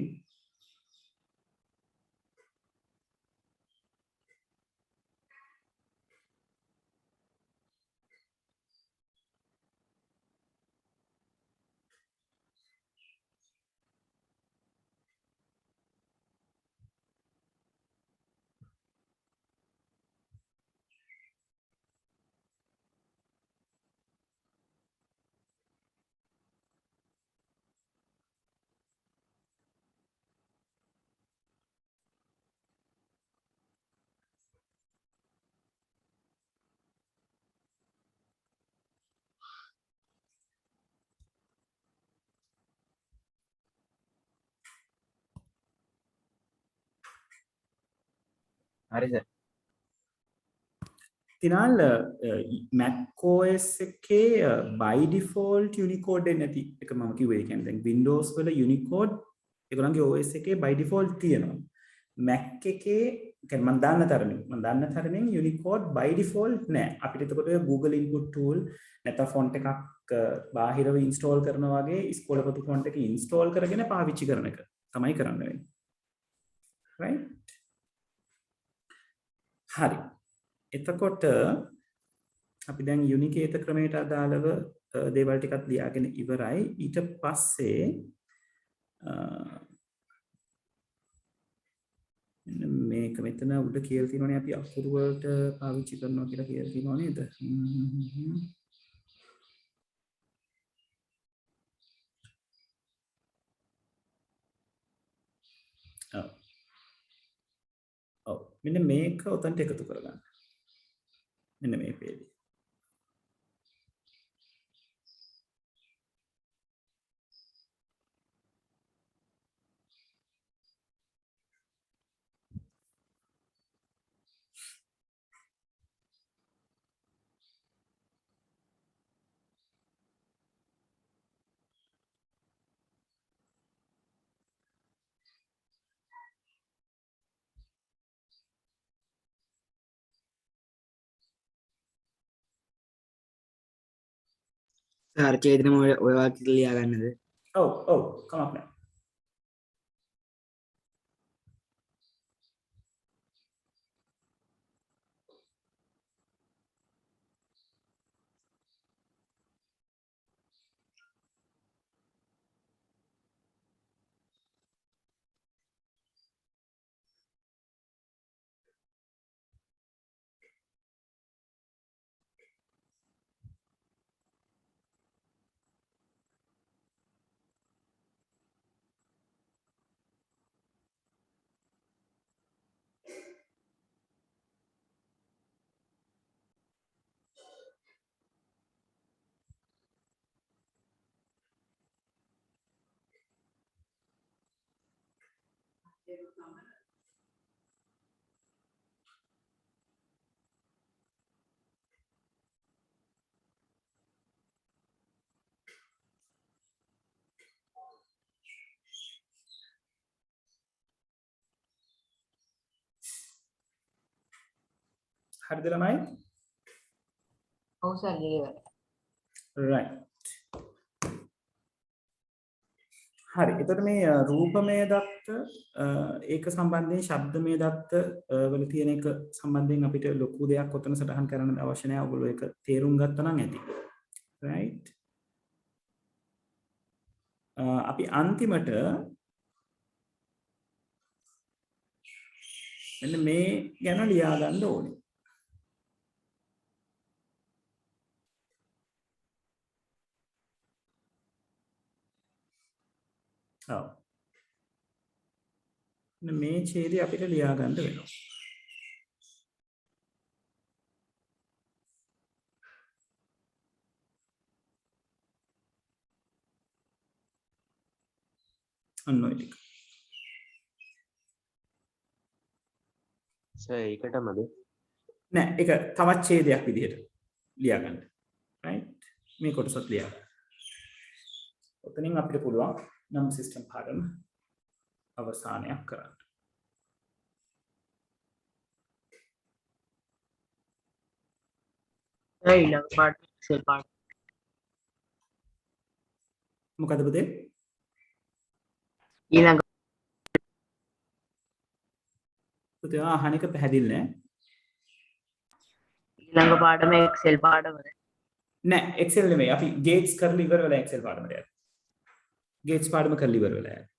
හරිද තිනාල් Mac OS එකේ by default Unicode නැති එක මම කිව්වේ. ඒ කියන්නේ දැන් Windows වල Unicode ඒගොල්ලන්ගේ OS එකේ by default තියෙනවා. Mac එකේ කියන්නේ මම දන්න තරමින් Unicode by default නෑ. අපිට එතකොට Google input tool නැත්නම් font එකක් බාහිරව install කරනවා වගේ ඉස්කෝලේ font එක install කරගෙන පාවිච්චි කරන එක තමයි කරන්න වෙන්නේ. right? හරි. එතකොට අපි දැන් යුනිකේත ක්‍රමයට අදාළව දේවල් ටිකක් ලියාගෙන ඉවරයි. ඊට පස්සේ මේක මෙතන උඩ කියලා තියෙනවනේ අපි අකුරු වලට පාවිච්චි කරනවා කියලා කියලා තියෙනව නේද? ඔව් මෙන්න මේක උතන්ට එකතු කරගන්න. මෙන්න මේ පේජ්. චේතන ඔය වාක්‍ය ලියා ගන්නද ඔව් කමක් නැහැ. හරිද ළමයි? ඔව් සර් ඉවරයි. right. හරි. එතකොට මේ රූපමය දත්ත ඒක සම්බන්ධයෙන් ශබ්දමය දත්ත වල තියෙන එක සම්බන්ධයෙන් අපිට ලොකු දෙයක් ඔතන සටහන් කරන්න අවශ්‍ය නැහැ. ඔයගොල්ලෝ ඒක තේරුම් ගත්තා නම් ඇති. right. අපි අන්තිමට මෙන්න මේ ගැන ලියා ගන්න ඕනේ. ඔව්. මේ ඡේදය අපිට ලියා ගන්න වෙනවා. අන්න ඔය ටික. සර් ඒකටමද? නෑ ඒක තවත් ඡේදයක් විදිහට ලියා ගන්න. right? මේ කොටසත් ලියා ගන්න. ඔතනින් අපිට පුළුවන් නම් සිස්ටම් පාඩම අවසානයක් කරන්න. ඊළඟ පාඩම එක්සෙල් පාඩම. මොකද පුතේ? ඊළඟ පුතේ අහන එක පැහැදිලි නෑ. ඊළඟ පාඩම එක්සෙල් පාඩමද? නෑ එක්සෙල් නෙමෙයි. අපි ගේට්ස් කරලා ඉවර වෙලා එක්සෙල් පාඩමට යනවා. ගේට්ස් පාඩම කරලා ඉවර වෙලා යනවා.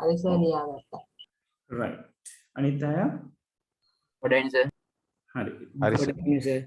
හරි සර් ලියාගත්තා. right. අනිත් අය පොඩ්ඩක් සර්. හරි. හරි කොට ඉන්න සර්.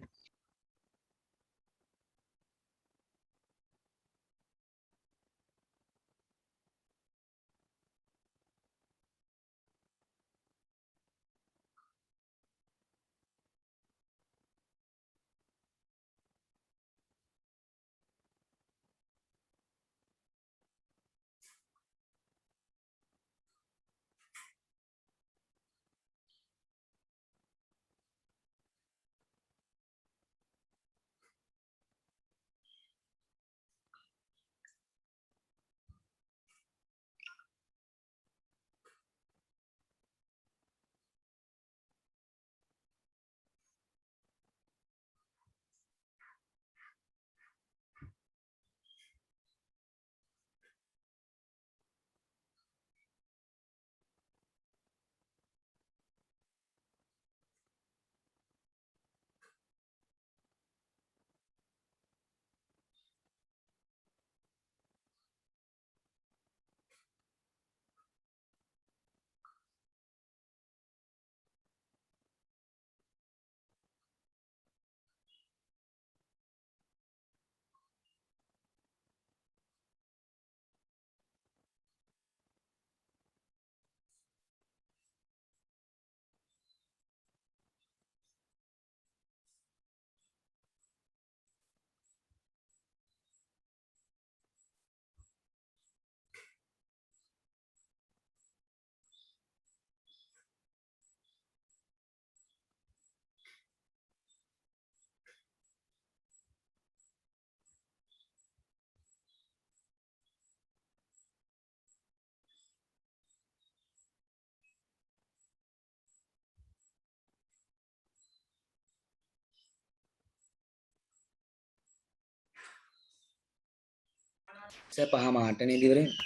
සර් 5 නේද ඉවර වෙන්නේ?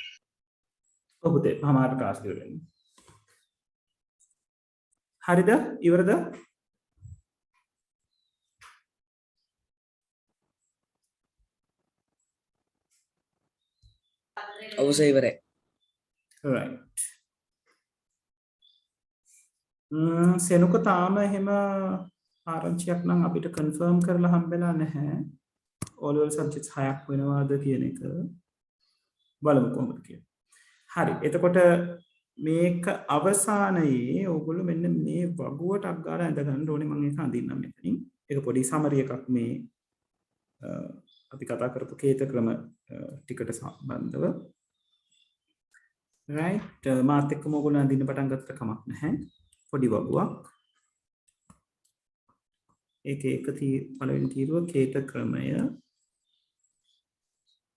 ඔව් පුතේ පහමාර ක්ලාස් ඉවර වෙන්නේ. හරිද? ඉවරද? ඔව් සර් ඉවරයි. right. සෙනුක තාම එහෙම ආරංචියක් නම් අපිට කන්ෆර්ම් කරලා හම්බෙලා නැහැ. all level subjects 6ක් වෙනවාද කියන එක බලමු කොහොමද කියලා. හරි. එතකොට මේක අවසානයේ ඕගොල්ලෝ මෙන්න මේ වගුවටක් ගාලා ඇඳ ගන්න ඕනේ. මම ඒක අඳින්නම් මෙතනින්. ඒක පොඩි සමරි එකක් මේ අපි කතා කරපු කේත ක්‍රම ටිකට සම්බන්ධව. right. මාත් එක්කම ඕගොල්ලෝ අඳින්න පටන් ගත්තට කමක් නැහැ. පොඩි වගුවක්. ඒකේ පළවෙනි තීරුව කේත ක්‍රමය.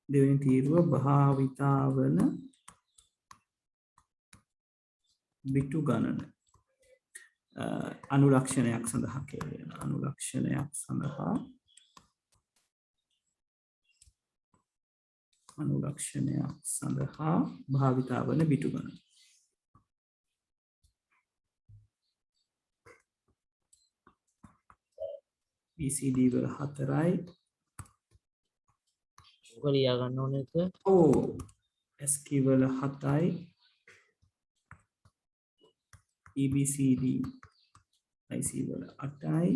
දෙවෙනි තීරුව භාවිතාවන බිටු ගණන. අනුලක්ෂණයක් සඳහා කියලා. අනුලක්ෂණයක් සඳහා භාවිතාවන බිටු ගණන. BCD වල 4යි. ඔක ලියා ගන්න ඕනේ එක. ඔව්. SQ වල 7යි. EBCD IC වල 8යි.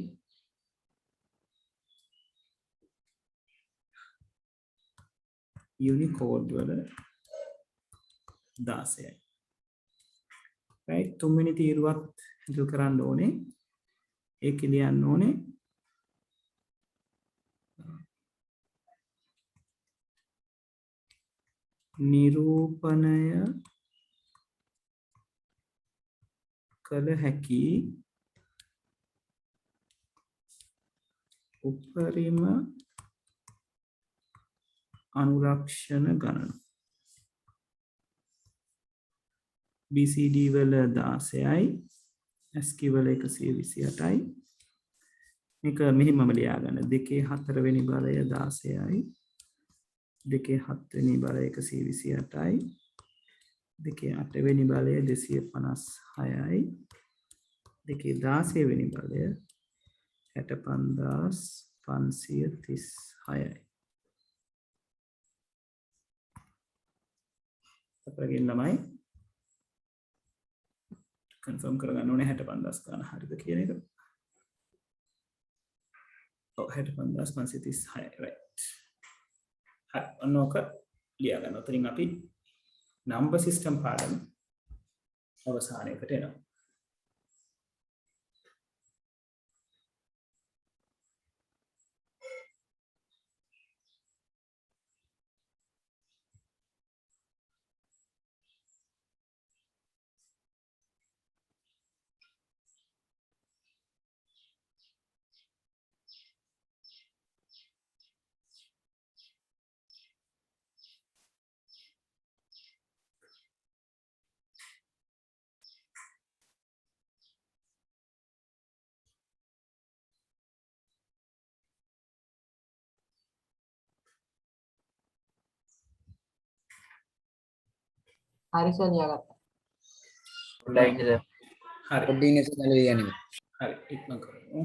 Unicode වල 16යි. right. තුන්වෙනි තීරුවත් හිතල් කරන්න ඕනේ. ඒක ලියන්න ඕනේ. නිරූපණය කළ හැකි උපරිම අනුලක්ෂණ ගණන. BCD වල 16යි. SQ වල 128යි. මේක මෙහිමම ලියා ගන්න. 2 4 වෙනි බලය 16යි. 2 7 වෙනි බලය 128යි. 2 8 වෙනි බලය 256යි. 2 16 වෙනි බලය 65536යි. අපරගෙන් ළමයි කන්ෆර්ම් කරගන්න ඕනේ 65000 ගන්න හරිද කියන එක. ඔව් 65536යි right. හරි ඔන්න ඔක ලියා ගන්න. උතරින් අපි number system පාඩම අවසානයකට එනවා. හරි සර් ලියාගත්තා. හොඳයි නේද? හරි. පොඩ්ඩින් ඉස්සෙල්ලා ලියන්න. හරි ඉක්මන් කරමු.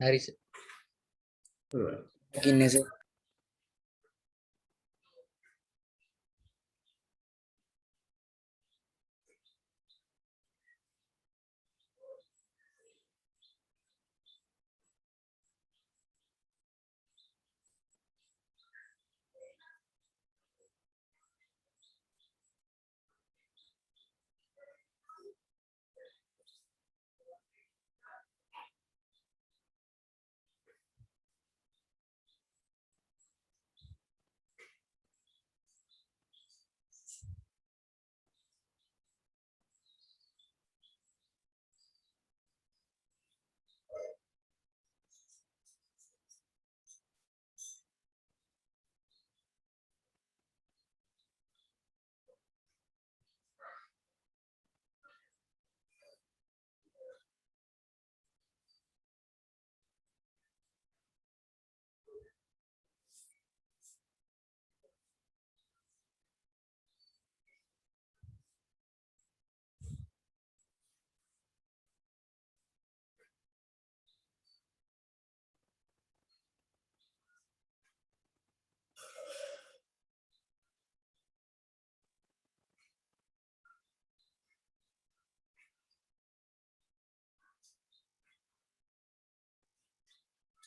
හරි සර්. දකින්නේ සර්.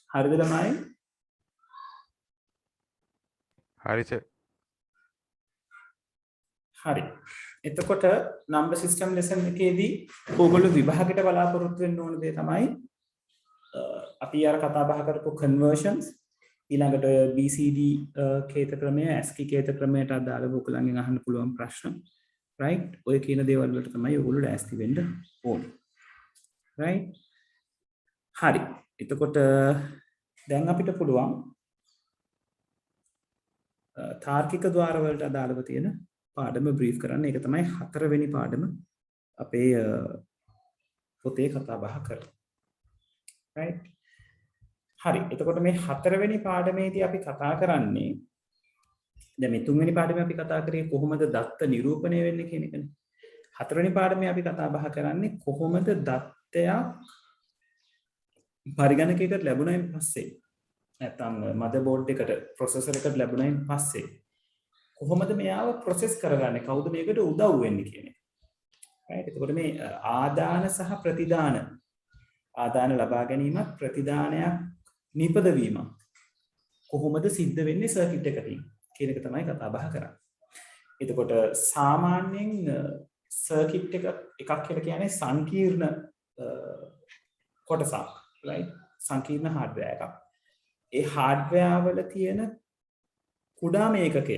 හරිද ළමයි? හරි සර්. හරි. එතකොට නම්බර් සිස්ටම් ලෙසන් එකේදී ඕගොල්ලෝ විභාගයට බලාපොරොත්තු වෙන්න ඕන දේ තමයි අපි අර කතා බහ කරපු කන්වර්ෂන්ස් ඊළඟට BCD කේත ක්‍රමය ASCII කේත ක්‍රමයට අදාළව ඔයගොල්ලන්ගෙන් අහන්න පුළුවන් ප්‍රශ්න right ඔය කියන දේවල් වලට තමයි ඔයගොල්ලෝ ලෑස්ති වෙන්න ඕනේ right හරි එතකොට දැන් අපිට පුළුවන් තාර්කික ద్వාර වලට අදාළව තියෙන පාඩම බ්‍රීෆ් කරන්න. ඒක තමයි 4 වෙනි පාඩම අපේ පොතේ කතා බහ කරන්නේ. right හරි එතකොට මේ 4 වෙනි පාඩමේදී අපි කතා කරන්නේ දැන් මේ 3 වෙනි පාඩමේ අපි කතා කරේ කොහොමද දත්ත නිරූපණය වෙන්නේ කියන එකනේ. 4 වෙනි පාඩමේ අපි කතා බහ කරන්නේ කොහොමද දත්තයක් පරිගණකයකට ලැබුණයින් පස්සේ නැත්නම් මදර්බෝඩ් එකට ප්‍රොසෙසර් එකට ලැබුණයින් පස්සේ කොහොමද මෙයාව ප්‍රොසෙස් කරගන්නේ කවුද මේකට උදව් වෙන්නේ කියන එක. right එතකොට මේ ආදාන සහ ප්‍රතිදාන ආදාන ලබා ගැනීමත් ප්‍රතිදානයක් නිපදවීමක් කොහොමද සිද්ධ වෙන්නේ සර්කිට් එකකින් කියන එක තමයි කතා බහ කරන්නේ. එතකොට සාමාන්‍යයෙන් සර්කිට් එකක් කියලා කියන්නේ සංකීර්ණ කොටසක් right සංකීර්ණ හાર્ඩ්වෙයාර් එකක්. ඒ හાર્ඩ්වෙයාර් වල තියෙන කුඩාම ඒකකය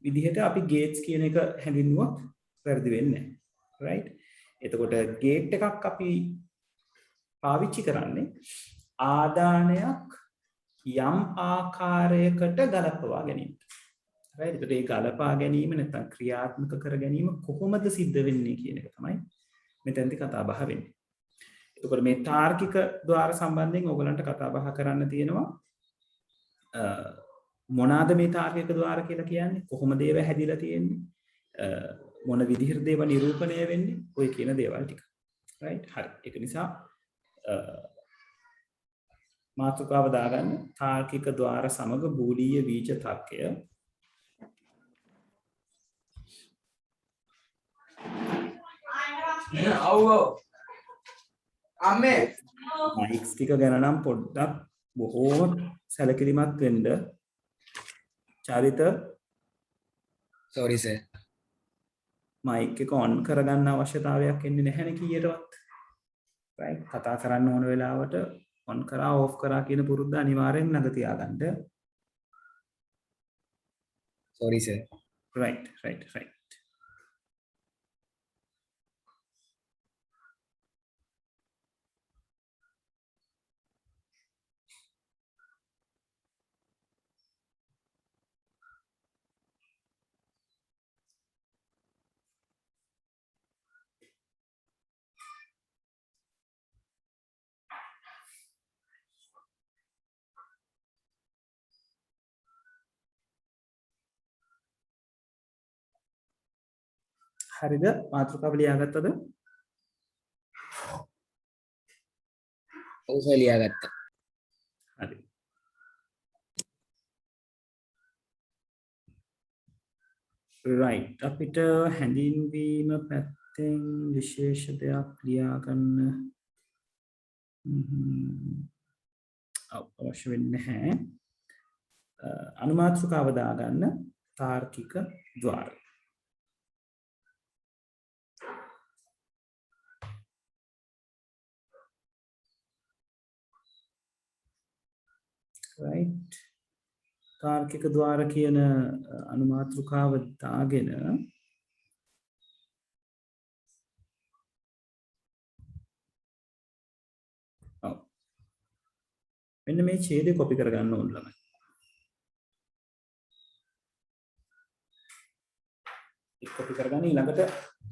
විදිහට අපි ගේට්ස් කියන එක හැඳින්වුවොත් වැරදි වෙන්නේ නැහැ right එතකොට ගේට් එකක් අපි පාවිච්චි කරන්නේ ආදානයක් යම් ආකාරයකට ගලපවා ගැනීම right එතකොට ඒ ගලපා ගැනීම නැත්නම් ක්‍රියාත්මක කර ගැනීම කොහොමද සිද්ධ වෙන්නේ කියන එක තමයි මෙතෙන්දී කතා බහ වෙන්නේ. එතකොට මේ තාර්කික ద్వාර සම්බන්ධයෙන් ඕගලන්ට කතා බහ කරන්න තියෙනවා මොනවාද මේ තාර්කික ద్వාර කියලා කියන්නේ කොහොමද ඒව හැදිලා තියෙන්නේ මොන විදිහට දේව නිරූපණය වෙන්නේ ඔය කියන දේවල් ටික right හරි ඒක නිසා මාතෘකාව දාගන්න තාර්කික ద్వාර සමග බූලීය බීජ තර්කය අම්මේ මයික්ස් ටික ගැන නම් පොඩ්ඩක් බොහෝම සැලකිලිමත් වෙන්න චරිත sorry sir මයික් එක ඔන් කරගන්න අවශ්‍යතාවයක් එන්නේ නැහැ නේ කීයටවත් right කතා කරන්න ඕන වෙලාවට ඔන් කරා ඕෆ් කරා කියන පුරුද්ද අනිවාර්යෙන් ළඟ තියාගන්න sorry sir right හරිද මාතෘකාව ලියාගත්තද ඔව් සර් ලියාගත්තා. හරි. right අපිට හැඳින්වීම පැත්තෙන් විශේෂ දෙයක් ලියා ගන්න අවශ්‍ය වෙන්නේ නැහැ. අනුමාත්‍රිකාව දාගන්න තාර්කික ద్వාරය. right තාර්කික ద్వාර කියන අනුමාත්‍රිකාව දාගෙන මෙන්න මේ ඡේදය කොපි කරගන්න ඕන ළමයි. ඒක කොපි කරගන්න ඊළඟට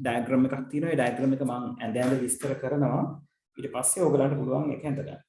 ඩයග්‍රෑම් එකක් තියෙනවා. ඒ ඩයග්‍රෑම් එක මම ඇඳ විස්තර කරනවා. ඊට පස්සේ ඔයගලන්ට පුළුවන් ඒක හඳ ගන්න.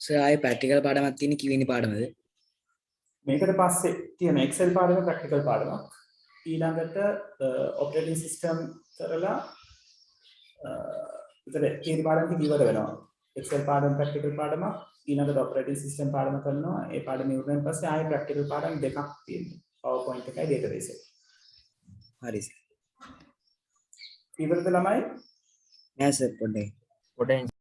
සර් ආයේ ප්‍රැක්ටිකල් පාඩමක් තියෙන කිවෙනි පාඩමද? මේකට පස්සේ තියෙන Excel පාඩම ප්‍රැක්ටිකල් පාඩමක්. ඊළඟට ඔපරේටින් සිස්ටම් කරලා ඉතින් තියෙන පාඩම් ටික ඉවර වෙනවා. Excel පාඩම ප්‍රැක්ටිකල් පාඩමක් ඊළඟට ඔපරේටින් සිස්ටම් පාඩම කරනවා. ඒ පාඩම ඉවරෙන් පස්සේ ආයේ ප්‍රැක්ටිකල් පාඩම් දෙකක් තියෙනවා. PowerPoint එකයි database එක. හරි සර්. ඉවරද ළමයි? නෑ සර් පොඩ්ඩක්. පොඩෙන්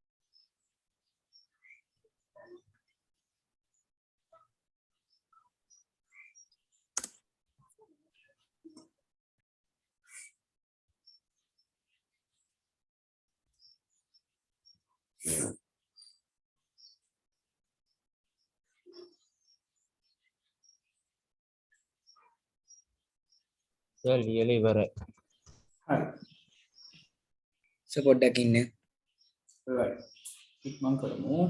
ලියල ඉවරයි. හරි. පොඩ්ඩක් ඉන්න. right. ඉක්මන් කරමු.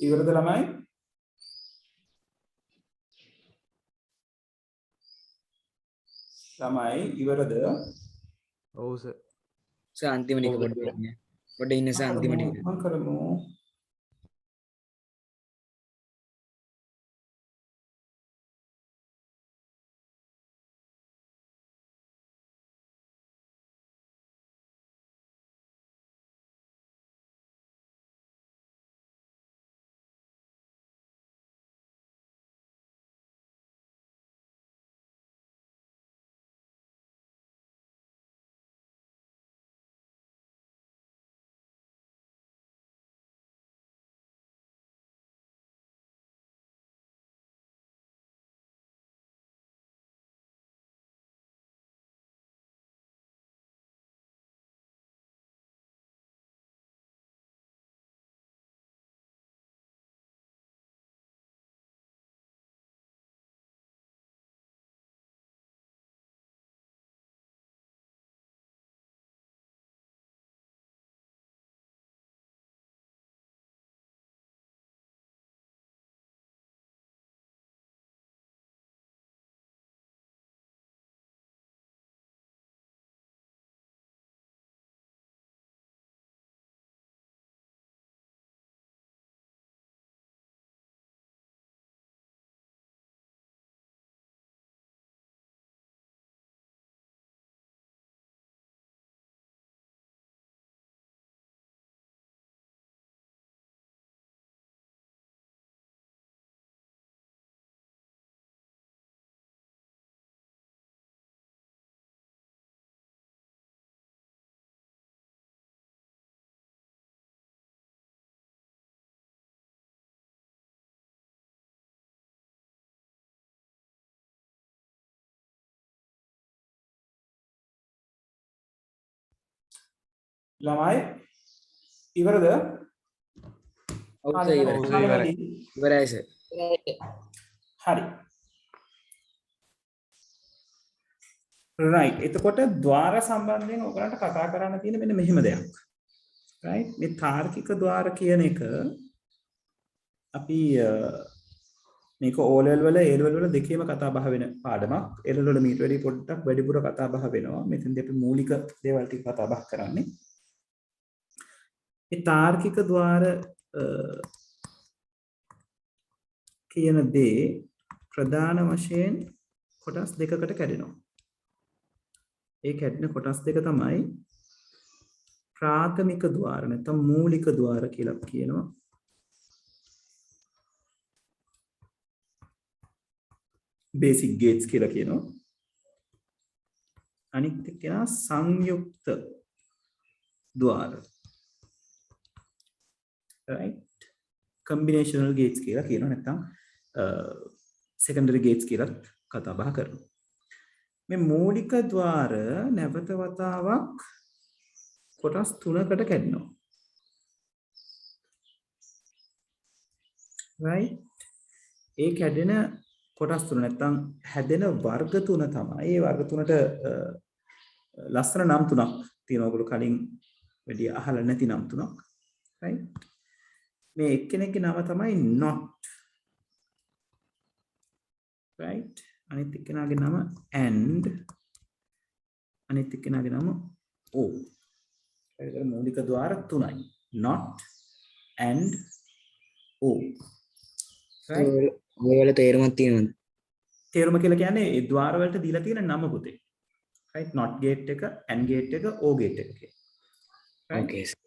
ඉවරද ළමයි? ළමයි ඉවරද? ඔව් සර්. අන්තිම ටික පොඩ්ඩක් ඉන්න අන්තිම ටික. මම කරමු. ළමයි ඉවරද? ඔව් හරි, සර් හරි. ඉවරයි. ඔව් සර්, ඉවරයි. ඉවරයි සර්. හරි. right. එතකොට ద్వාර සම්බන්ධයෙන් ඔයගලන්ට කතා කරන්න තියෙන මෙන්න මෙහෙම දෙයක්. right. මේ තාර්කික ద్వාර කියන එක අපි මේක O level වල A level වල දෙකේම කතා බහ වෙන පාඩමක්. A level වල මීට වැඩි පොඩ්ඩක් වැඩිපුර කතා බහ වෙනවා. මෙතෙන්දී අපි මූලික දේවල් ටික කතා බහ කරන්නේ. මේ තාර්කික ద్వාර කියන දේ ප්‍රධාන වශයෙන් කොටස් දෙකකට කැඩෙනවා. ඒ කැඩෙන කොටස් දෙක තමයි ප්‍රාථමික ద్వාර නැත්නම් මූලික ద్వාර කියලා කියනවා. basic gates කියලා කියනවා. අනිත් එක කියනවා සංයුක්ත ద్వාර. right. combinational gates කියලා කියනවා නැත්නම් secondary gates කියලා කතා බහ කරනවා. මේ මූලික ద్వාර නැවත වතාවක් කොටස් තුනකට කැඩෙනවා. right. ඒ කැඩෙන කොටස් තුන නැත්නම් හැදෙන වර්ග තුන තමයි. ඒ වර්ග තුනට ලස්සන නම් තුනක් තියෙනවා. ඔයගොල්ලෝ කලින් වැඩි අහලා නැති නම් තුනක්. right. මේ එක්කෙනෙක්ගේ නම තමයි not. right. අනිත් එක්කෙනාගේ නම and. අනිත් එක්කෙනාගේ නම o. ඒක මූලික ద్వාර තුනයි. not and o. right. ඔයවල තේරුමක් තියෙනවද? තේරුම කියලා කියන්නේ ඒ ద్వාර වලට දීලා තියෙන නම පුතේ. right. not gate එක, and gate එක, o gate එක කියලා. right. okay sir.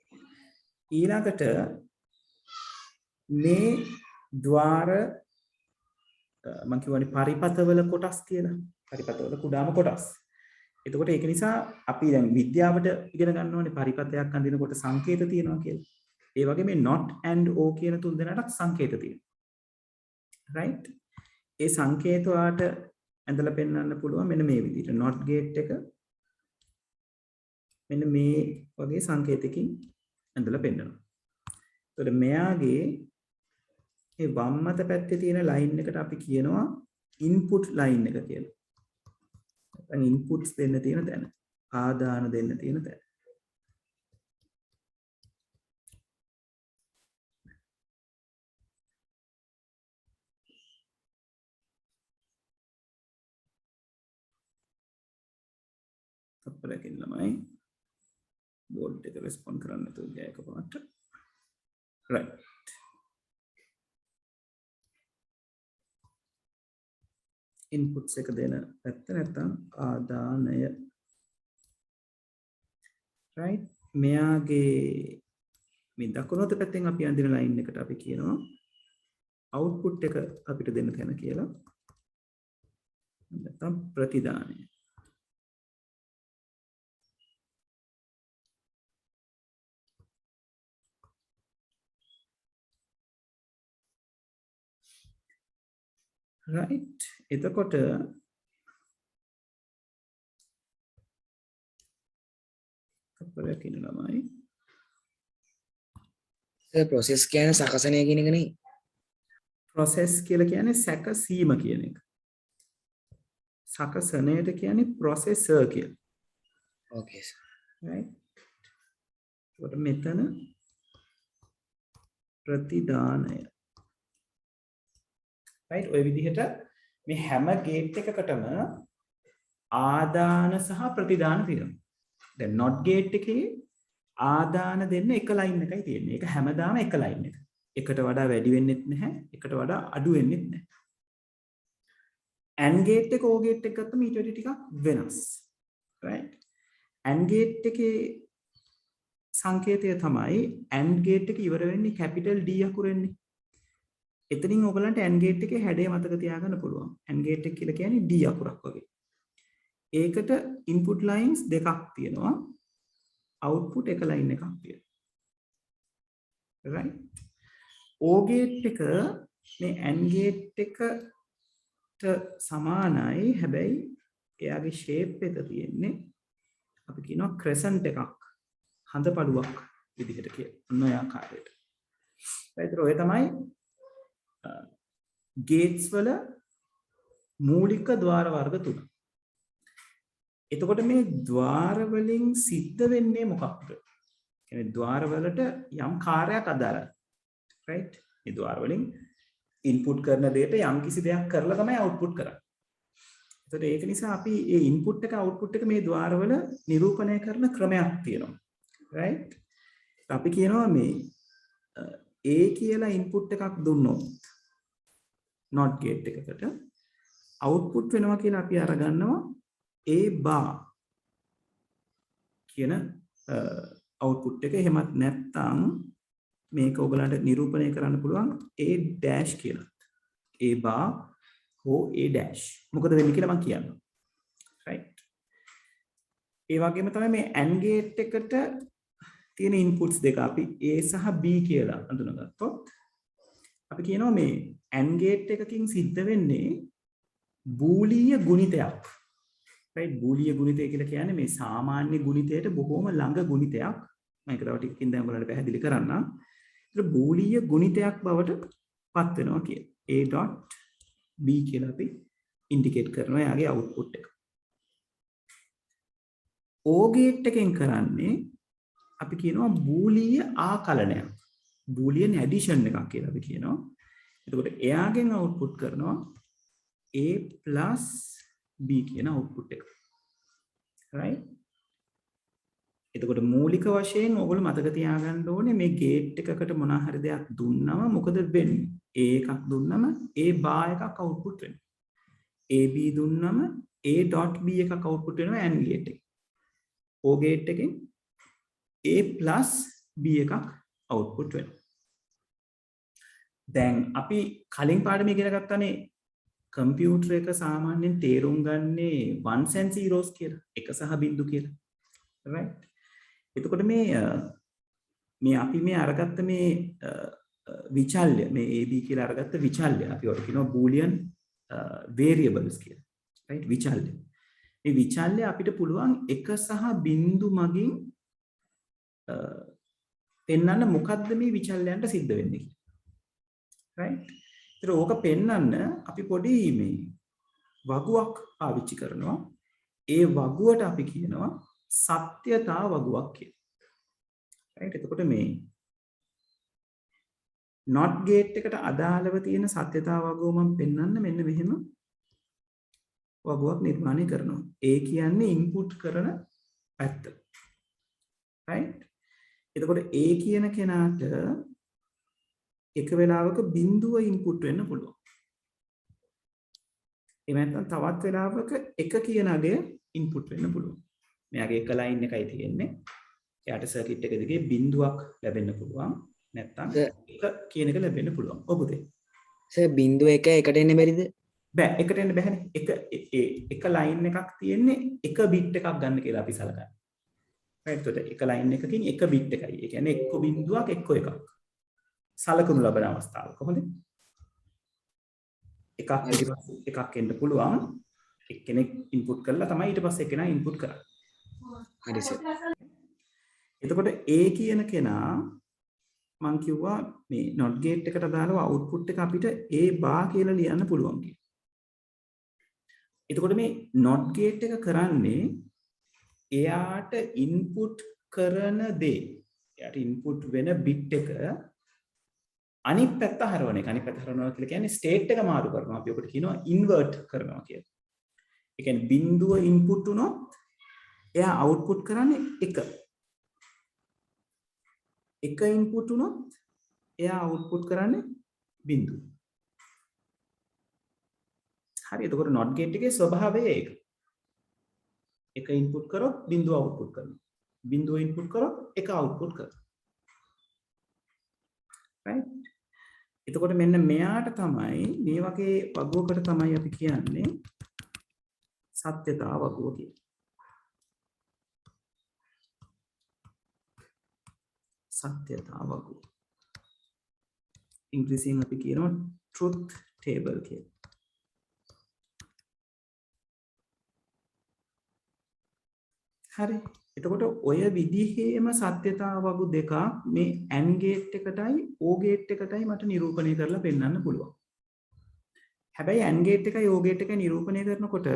ඊළඟට මේ ద్వාර මම කියවනේ පරිපතවල කොටස් කියලා. පරිපතවල කුඩාම කොටස්. එතකොට ඒක නිසා අපි දැන් විද්‍යාවට ඉගෙන ගන්න ඕනේ පරිපතයක් අඳිනකොට සංකේත තියෙනවා කියලා. ඒ වගේ මේ not and o කියන තුන් දෙනාට සංකේත තියෙනවා. right. ඒ සංකේත වාට ඇඳලා පෙන්වන්න පුළුවන් මෙන්න මේ විදිහට. not gate එක මෙන්න මේ වගේ සංකේතකින් ඇඳලා පෙන්වනවා. එතකොට මෙයාගේ මේ වම් අත පැත්තේ තියෙන ලයින් එකට අපි කියනවා ඉන්පුට් ලයින් එක කියලා. නැත්නම් ඉන්පුට්ස් දෙන්න තියෙන තැන. ආදාන දෙන්න තියෙන තැන. අපලකින් ළමයි බෝඩ් එක රෙස්පොන්ඩ් කරන්න නැතුව ගියා එකපාරට. right. inputs එක දෙන පැත්ත නැත්නම් ආදානය. right. මෙයාගේ මේ දකුණු අත පැත්තෙන් අපි අඳින ලයින් එකට අපි කියනවා output එක අපිට දෙන්න තැන කියලා. නැත්නම් ප්‍රතිදානය. right. එතකොට අපලක ඉන්න ළමයි සර් process කියන්නේ සකසනය කියන එක නේ. process කියලා කියන්නේ සැකසීම කියන එක. සකසනයට කියන්නේ processor කියලා. okay sir. right. එතකොට මෙතන ප්‍රතිදානය. right. ඔය විදිහට මේ හැම ගේට් එකකටම ආදාන සහ ප්‍රතිදාන තියෙනවා. දැන් not gate එකේ ආදාන දෙන්න එක ලයින් එකයි තියෙන්නේ. ඒක හැමදාම එක ලයින් එක. එකට වඩා වැඩි වෙන්නෙත් නැහැ. එකට වඩා අඩු වෙන්නෙත් නැහැ. and gate එක o gate එක ගත්තම ඊට වඩා ටිකක් වෙනස්. right. and gate එකේ සංකේතය තමයි and gate එක ඉවර වෙන්නේ capital D අකුරෙන්නේ. එතනින් ඔයගලන්ට and gate එකේ හැඩය මතක තියාගන්න පුළුවන්. and gate එක කියලා කියන්නේ D අකුරක් වගේ. ඒකට input lines දෙකක් තියෙනවා. output එක line එකක් තියෙනවා. right. o gate එක මේ and gate එකට සමානයි. හැබැයි එයාගේ shape එක තියෙන්නේ අපි කියනවා crescent එකක් හඳපඩුවක් විදිහට කියන ඔය ආකාරයට. ඒතර ඔය තමයි ගේට්ස් වල මූලික ద్వාර වර්ග තුන. එතකොට මේ ద్వාර වලින් සිද්ධ වෙන්නේ මොකක්ද? කියන්නේ ద్వාර වලට යම් කාර්යයක් අදාළයි. right? මේ ద్వාර වලින් ඉන්පුට් කරන දෙයට යම් කිසි දෙයක් කරලා තමයි අවුට්පුට් කරන්නේ. එතකොට ඒක නිසා අපි මේ ඉන්පුට් එක අවුට්පුට් එක මේ ద్వාර වල නිරූපණය කරන ක්‍රමයක් තියෙනවා. right? අපි කියනවා මේ A කියලා ඉන්පුට් එකක් දුන්නොත් not gate එකකට output වෙනවා කියලා අපි අරගන්නවා A bar කියන output එක. එහෙමත් නැත්නම් මේක ඔයගලන්ට නිරූපණය කරන්න පුළුවන් A dash කියලා. A bar හෝ A dash. මොකද වෙන්නේ කියලා මම කියන්නම්. right? ඒ වගේම තමයි මේ AND gate එකට තියෙන inputs දෙක අපි A සහ B කියලා අඳුනගත්තොත් අපි කියනවා මේ AND gate එකකින් සිද්ධ වෙන්නේ බූලිය ගුණිතයක්. right? බූලිය ගුණිතය කියලා කියන්නේ මේ සාමාන්‍ය ගුණිතයට බොහොම ළඟ ගුණිතයක්. මම ඒක තව ටිකකින් දැන් ඔයාලට පැහැදිලි කරන්නම්. ඒක බූලිය ගුණිතයක් බවට පත් වෙනවා කියන. A.B කියලා අපි ඉන්ඩිකේට් කරනවා යාගේ අවුට්පුට් එක. O gate එකෙන් කරන්නේ අපි කියනවා බූලිය ආකලනයක්. බූලියන් ඇඩිෂන් එකක් කියලා අපි කියනවා. එතකොට එයාගෙන් අවුට්පුට් කරනවා A plus B කියන අවුට්පුට් එක. right? එතකොට මූලික වශයෙන් ඔයගොල්ලෝ මතක තියාගන්න ඕනේ මේ ගේට් එකකට මොනවා හරි දෙයක් දුන්නම මොකද වෙන්නේ? A එකක් දුන්නම A bar එකක් අවුට්පුට් වෙනවා. AB දුන්නම A.B එකක් අවුට්පුට් වෙනවා AND gate එකේ. O gate එකෙන් A plus B එකක් අවුට්පුට් වෙනවා. දැන් අපි කලින් පාඩමේ ඉගෙන ගත්තානේ කම්පියුටර් එක සාමාන්‍යයෙන් තේරුම් ගන්නේ ones and zeros කියලා. එක සහ බිංදු කියලා. right? එතකොට මේ අපි මේ අරගත්ත මේ විචල්්‍ය මේ AB කියලා අරගත්ත විචල්්‍ය අපි ඔය කියනවා boolean variables කියලා. right? විචල්්‍ය. මේ විචල්්‍ය අපිට පුළුවන් එක සහ බිංදු මගින් පෙන්වන්න මොකද්ද මේ විචල්්‍යයන්ට සිද්ධ වෙන්නේ කියලා. right? ඒතර ඕක පෙන්වන්න අපි පොඩි මේ වගුවක් පාවිච්චි කරනවා. ඒ වගුවට අපි කියනවා සත්‍යතා වගුවක් කියලා. right? එතකොට මේ not gate එකට අදාළව තියෙන සත්‍යතා වගුව මම පෙන්වන්න මෙන්න මෙහෙම වගුවක් නිර්මාණය කරනවා. ඒ කියන්නේ input කරන පැත්ත. right? එතකොට A කියන කෙනාට එක වෙලාවක බිංදුව ඉන්පුට් වෙන්න පුළුවන්. එහෙම නැත්නම් තවත් වෙලාවක එක කියන අගය ඉන්පුට් වෙන්න පුළුවන්. මෙයාගේ එක ලයින් එකයි තියෙන්නේ. එයාට සර්කිට් එක දිගේ බිංදුවක් ලැබෙන්න පුළුවන්. නැත්නම් එක කියන එක ලැබෙන්න පුළුවන්. ඔබට සර් බිංදුව එක එකට එන්න බැරිද? බෑ එකට එන්න බැහැනේ. එක ලයින් එකක් තියෙන්නේ එක බිට් එකක් ගන්න කියලා අපි සලකන්නේ. right? එතකොට එක ලයින් එකකින් එක බිට් එකයි. ඒ කියන්නේ එක්ක බිංදුවක් එක්ක එකක්. සලකනු ලබන අවස්ථාව කොහොමද? එකක් එකක් එන්න පුළුවන්. එක්කෙනෙක් ඉන්පුට් කරලා තමයි ඊට පස්සේ කෙනා ඉන්පුට් කරන්නේ. හරි සර්. එතකොට A කියන කෙනා මම කිව්වා මේ not gate එකට දාලා output එක අපිට A bar කියලා ලියන්න පුළුවන් කියලා. එතකොට මේ not gate එක කරන්නේ එයාට input කරන දේ එයාට input වෙන bit එක අනිත් පැත්ත හරවන එක. අනිත් පැත්ත හරවනවා කියලා කියන්නේ state එක මාරු කරනවා. අපි ඔකට කියනවා invert කරනවා කියලා. ඒ කියන්නේ බිංදුව input වුණොත් එයා output කරන්නේ එක. එක input වුණොත් එයා output කරන්නේ බිංදුව. හරි. එතකොට not gate එකේ ස්වභාවය ඒක. එක input කරොත් බිංදුව output කරනවා. බිංදුව input කරොත් එක output කරනවා. right? එතකොට මෙන්න මෙයාට තමයි මේ වගේ වගුවකට තමයි අපි කියන්නේ සත්‍යතා වගුව කියලා. සත්‍යතා වගුව. ඉංග්‍රීසියෙන් අපි කියනවා truth table කියලා. හරි. එතකොට ඔය විදිහේම සත්‍යතාව වගු දෙකක් මේ AND ගේට් එකටයි OR ගේට් එකටයි මට නිරූපණය කරලා පෙන්වන්න පුළුවන්. හැබැයි AND ගේට් එකයි OR ගේට් එකයි නිරූපණය කරනකොට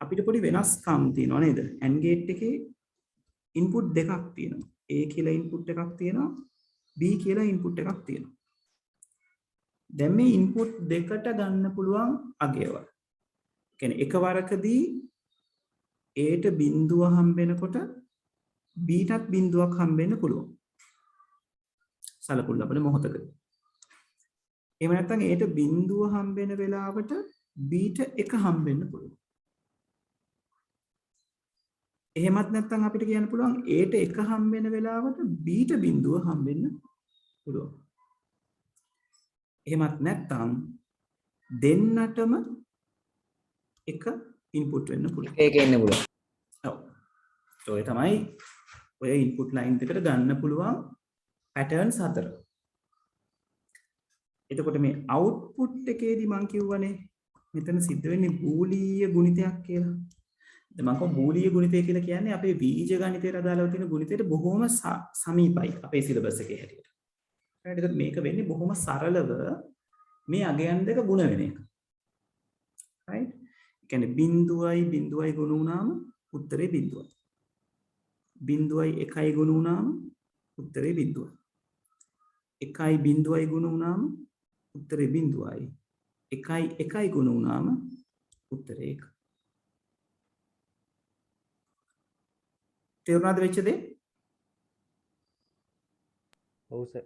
අපිට පොඩි වෙනස්කම් තියෙනවා නේද? AND ගේට් එකේ ඉන්පුට් දෙකක් තියෙනවා. A කියලා ඉන්පුට් එකක් තියෙනවා, B කියලා ඉන්පුට් එකක් තියෙනවා. දැන් මේ ඉන්පුට් දෙකට ගන්න පුළුවන් අගයවල්. කියන්නේ එකවරකදී Aට බිඳුව හම්බෙනකොට Bටත් බිඳුවක් හම්බෙන්න පුළුවන්. සලකුණු ලබන මොහොතක. එහෙම නැත්නම් Aට බිඳුව හම්බෙන වෙලාවට Bට එක හම්බෙන්න පුළුවන්. එහෙමත් නැත්නම් අපිට කියන්න පුළුවන් Aට එක හම්බෙන වෙලාවට Bට බිඳුව හම්බෙන්න පුළුවන්. එහෙමත් නැත්නම් දෙන්නටම එක ඉන්පුට් වෙන්න පුළුවන්. ඒක එන්න පුළුවන්. ඔව්. ඔය තමයි ඔය ඉන්පුට් ලයින් දෙකට ගන්න පුළුවන් පැටර්න්ස් හතර. එතකොට මේ අවුට්පුට් එකේදී මම කියවනේ මෙතන සිද්ධ වෙන්නේ බූලීය ගුණිතයක් කියලා. දැන් මම කොහොම බූලීය ගුණිතය කියලා කියන්නේ අපේ බීජ ගණිතයට අදාළව තියෙන ගුණිතයට බොහොම සමීපයි අපේ සිලබස් එකේ හැටියට. right? එතකොට මේක වෙන්නේ බොහොම සරලව මේ අගයන් දෙක ගුණ වෙන එක. right? කියන්නේ බිඳුවයි බිඳුවයි ගුණ වුණාම උත්තරේ බිඳුවයි. බිඳුවයි එකයි ගුණ වුණාම උත්තරේ බිඳුවයි. එකයි බිඳුවයි ගුණ වුණාම උත්තරේ බිඳුවයි. එකයි එකයි ගුණ වුණාම උත්තරේ එක. තේරුණාද වෙච්ච දේ? ඔව් සර්.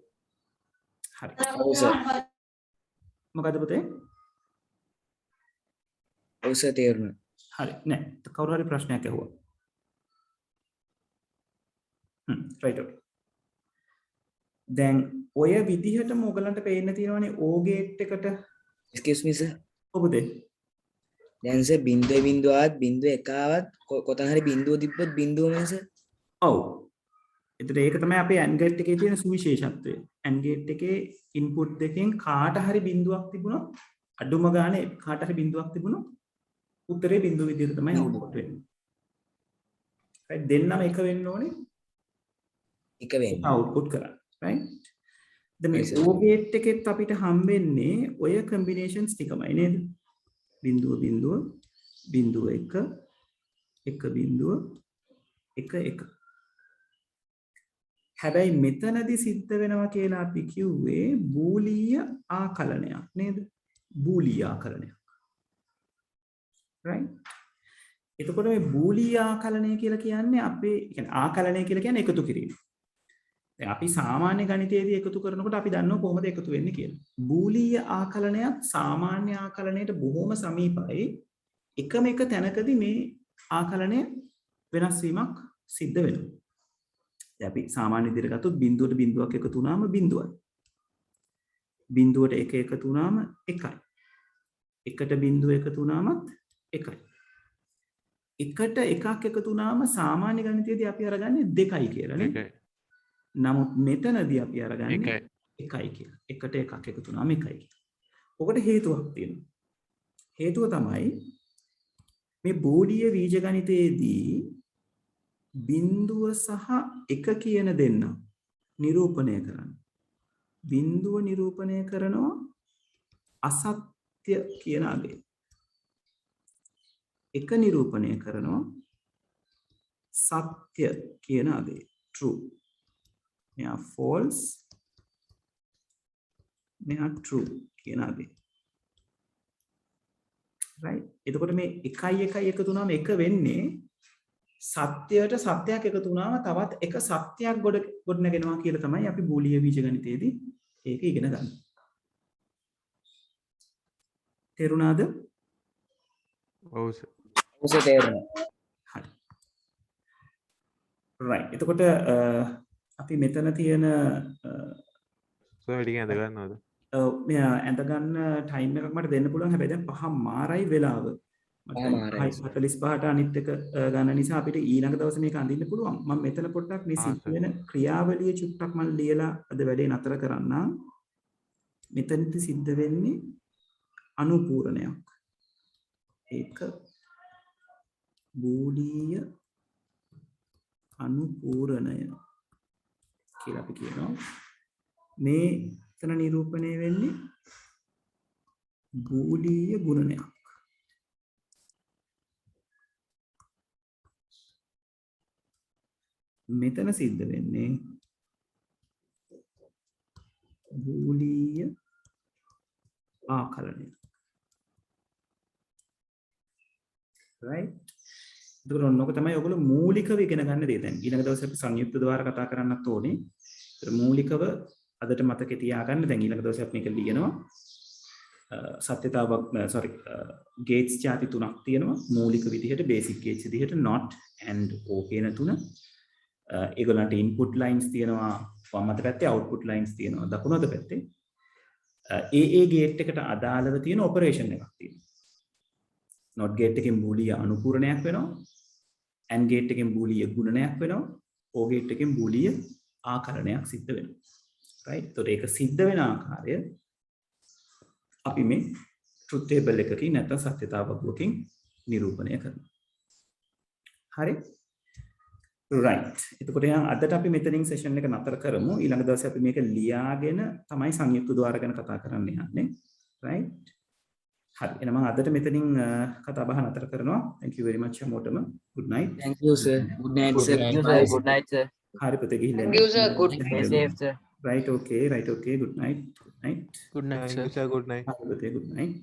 හරි. ඔව් සර්. මොකද පුතේ? ඔව් සර් තේරුණා. හරි. නෑ. කවුරු හරි ප්‍රශ්නයක් අහුවා. right okay. දැන් ඔය විදිහටම ඔයගලන්ට පේන්න තියෙනවානේ O ගේට් එකට excuse me sir. ඔබ දෙ. දැන් සර් බිඳුව බිඳුවත් බිඳුව එකවත් කොතන හරි බිඳුව තිබ්බොත් බිඳුවම සර්. ඔව්. එතකොට ඒක තමයි අපේ AND ගේට් එකේ තියෙන සුවිශේෂත්වය. AND ගේට් එකේ ඉන්පුට් දෙකෙන් කාට හරි බිඳුවක් තිබුණොත් අඩුම ගානේ කාට හරි බිඳුවක් තිබුණොත් උත්තරේ බිඳුව විදිහට තමයි අවුට්පුට් වෙන්නේ. right දෙන්නම එක වෙන්න ඕනේ. එක වෙන්න. අවුට්පුට් කරන්න. right? දැන් මේ Yes, sir. O ගේට් එකෙත් අපිට හම්බෙන්නේ ඔය කම්බිනේෂන්ස් ටිකමයි නේද? බිඳුව බිඳුව බිඳුව එක එක බිඳුව එක එක. හැබැයි මෙතනදි සිද්ධ වෙනවා කියලා අපි කිව්වේ බූලීය ආකලනයක් නේද? බූලීය ආකලනයක්. right? එතකොට මේ බූලීය ආකලනය කියලා කියන්නේ අපේ කියන්නේ ආකලනය කියලා කියන්නේ එකතු කිරීම. දැන් අපි සාමාන්‍ය ගණිතයේදී එකතු කරනකොට අපි දන්නවා කොහොමද එකතු වෙන්නේ කියලා. බූලීය ආකලනයත් සාමාන්‍ය ආකලනයට බොහොම සමීපයි. එකම එක තැනකදී මේ ආකලනය වෙනස් වීමක් සිද්ධ වෙනවා. දැන් අපි සාමාන්‍ය විදිහට ගත්තොත් බිඳුවට බිඳුවක් එකතු වුණාම බිඳුවයි. බිඳුවට එක එකතු වුණාම එකයි. එකට බිඳුව එකතු වුණාමත් එකයි. එකට එකක් එකතු වුණාම සාමාන්‍ය ගණිතයේදී අපි අරගන්නේ දෙකයි කියලා නේ. එකයි. නමුත් මෙතනදී අපි අරගන්නේ එකයි. එකයි කියලා. එකට එකක් එකතු වුණාම එකයි කියලා. ඔකට හේතුවක් තියෙනවා. හේතුව තමයි මේ බෝඩීය බීජ ගණිතයේදී බිඳුව සහ එක කියන දෙන්න නිරූපණය කරන්න. බිඳුව නිරූපණය කරනවා අසත්‍ය කියන අගය. එක නිරූපණය කරනවා සත්‍ය කියන අගය. true. මෙයා false. මෙයා true කියන අගය. right? එතකොට මේ එකයි එකයි එකතු වුණාම එක වෙන්නේ සත්‍යයට සත්‍යයක් එකතු වුණාම තවත් එක සත්‍යයක් ගොඩනගෙනවා කියලා තමයි අපි බූලිය බීජ ගණිතයේදී ඒක ඉගෙන ගන්න. තේරුණාද? ඔව් සර්. ඔව් සර් තේරුණා. හරි. right. එතකොට අපි මෙතන තියෙන සර් වැඩි ගන්න ගන්නවද? මෙයා ඇඳ ගන්න ටයිම් එකක් මට දෙන්න පුළුවන්. හැබැයි දැන් 5:00යි වෙලාව. මට 45ට අනිත් එක ගන්න නිසා අපිට ඊළඟ දවසේ මේක අඳින්න පුළුවන්. මම මෙතන පොඩ්ඩක් මේ සිද්ධ වෙන ක්‍රියාවලිය චුට්ටක් මම ලියලා අද වැඩේ නතර කරන්නම්. මෙතනදි සිද්ධ වෙන්නේ අනුපූරණයක්. ඒක බූලීය අනුපූරණය කියලා අපි කියනවා. මේ තන නිරූපණය වෙන්නේ බූලීය ගුණනයක්. මෙතන සිද්ධ වෙන්නේ බූලීය ආකලනය. right? එතකොට ඔන්නෝක තමයි ඔයගොල්ලෝ මූලිකව ඉගෙන ගන්න දේ. දැන් ඊළඟ දවසේ අපි සංයුක්ත ద్వාර කතා කරන්නත් ඕනේ. ඒතර මූලිකව අදට මතකේ තියාගන්න. දැන් ඊළඟ දවසේ අපි මේක ලියනවා. සත්‍යතාවක් ගේට්ස් ಜಾති තුනක් තියෙනවා. මූලික විදිහට බේසික් ගේට්ස් විදිහට not and o කියන තුන. ඒගොල්ලන්ට ඉන්පුට් ලයින්ස් තියෙනවා වම් අත පැත්තේ, අවුට්පුට් ලයින්ස් තියෙනවා දකුණු අත පැත්තේ. ඒ ගේට් එකට අදාළව තියෙන ඔපරේෂන් එකක් තියෙනවා. not ගේට් එකෙන් බූලිය අනුපූරණයක් වෙනවා. and ගේට් එකෙන් බූලිය ගුණනයක් වෙනවා. o ගේට් එකෙන් බූලිය ආකලනයක් සිද්ධ වෙනවා. right? ඒතකොට ඒක සිද්ධ වෙන ආකාරය අපි මේ truth table එකකින් නැත්නම් සත්‍යතාවකකින් නිරූපණය කරනවා. හරි? right. එතකොට එහෙනම් අදට අපි මෙතනින් සෙෂන් එක නතර කරමු. ඊළඟ දවසේ අපි මේක ලියාගෙන තමයි සංයුක්ත ద్వාර ගැන කතා කරන්න යන්නේ. right? හරි. එහෙනම් මම අදට මෙතනින් කතා බහ නතර කරනවා. thank you very much හැමෝටම. good night. thank you sir good night sir Good night, sir. හරි පුතේ ගිහිල්ලා. Thank you, sir. Good Stay safe, sir. right okay good night. Good night, sir. Good night. හරි පුතේ good night.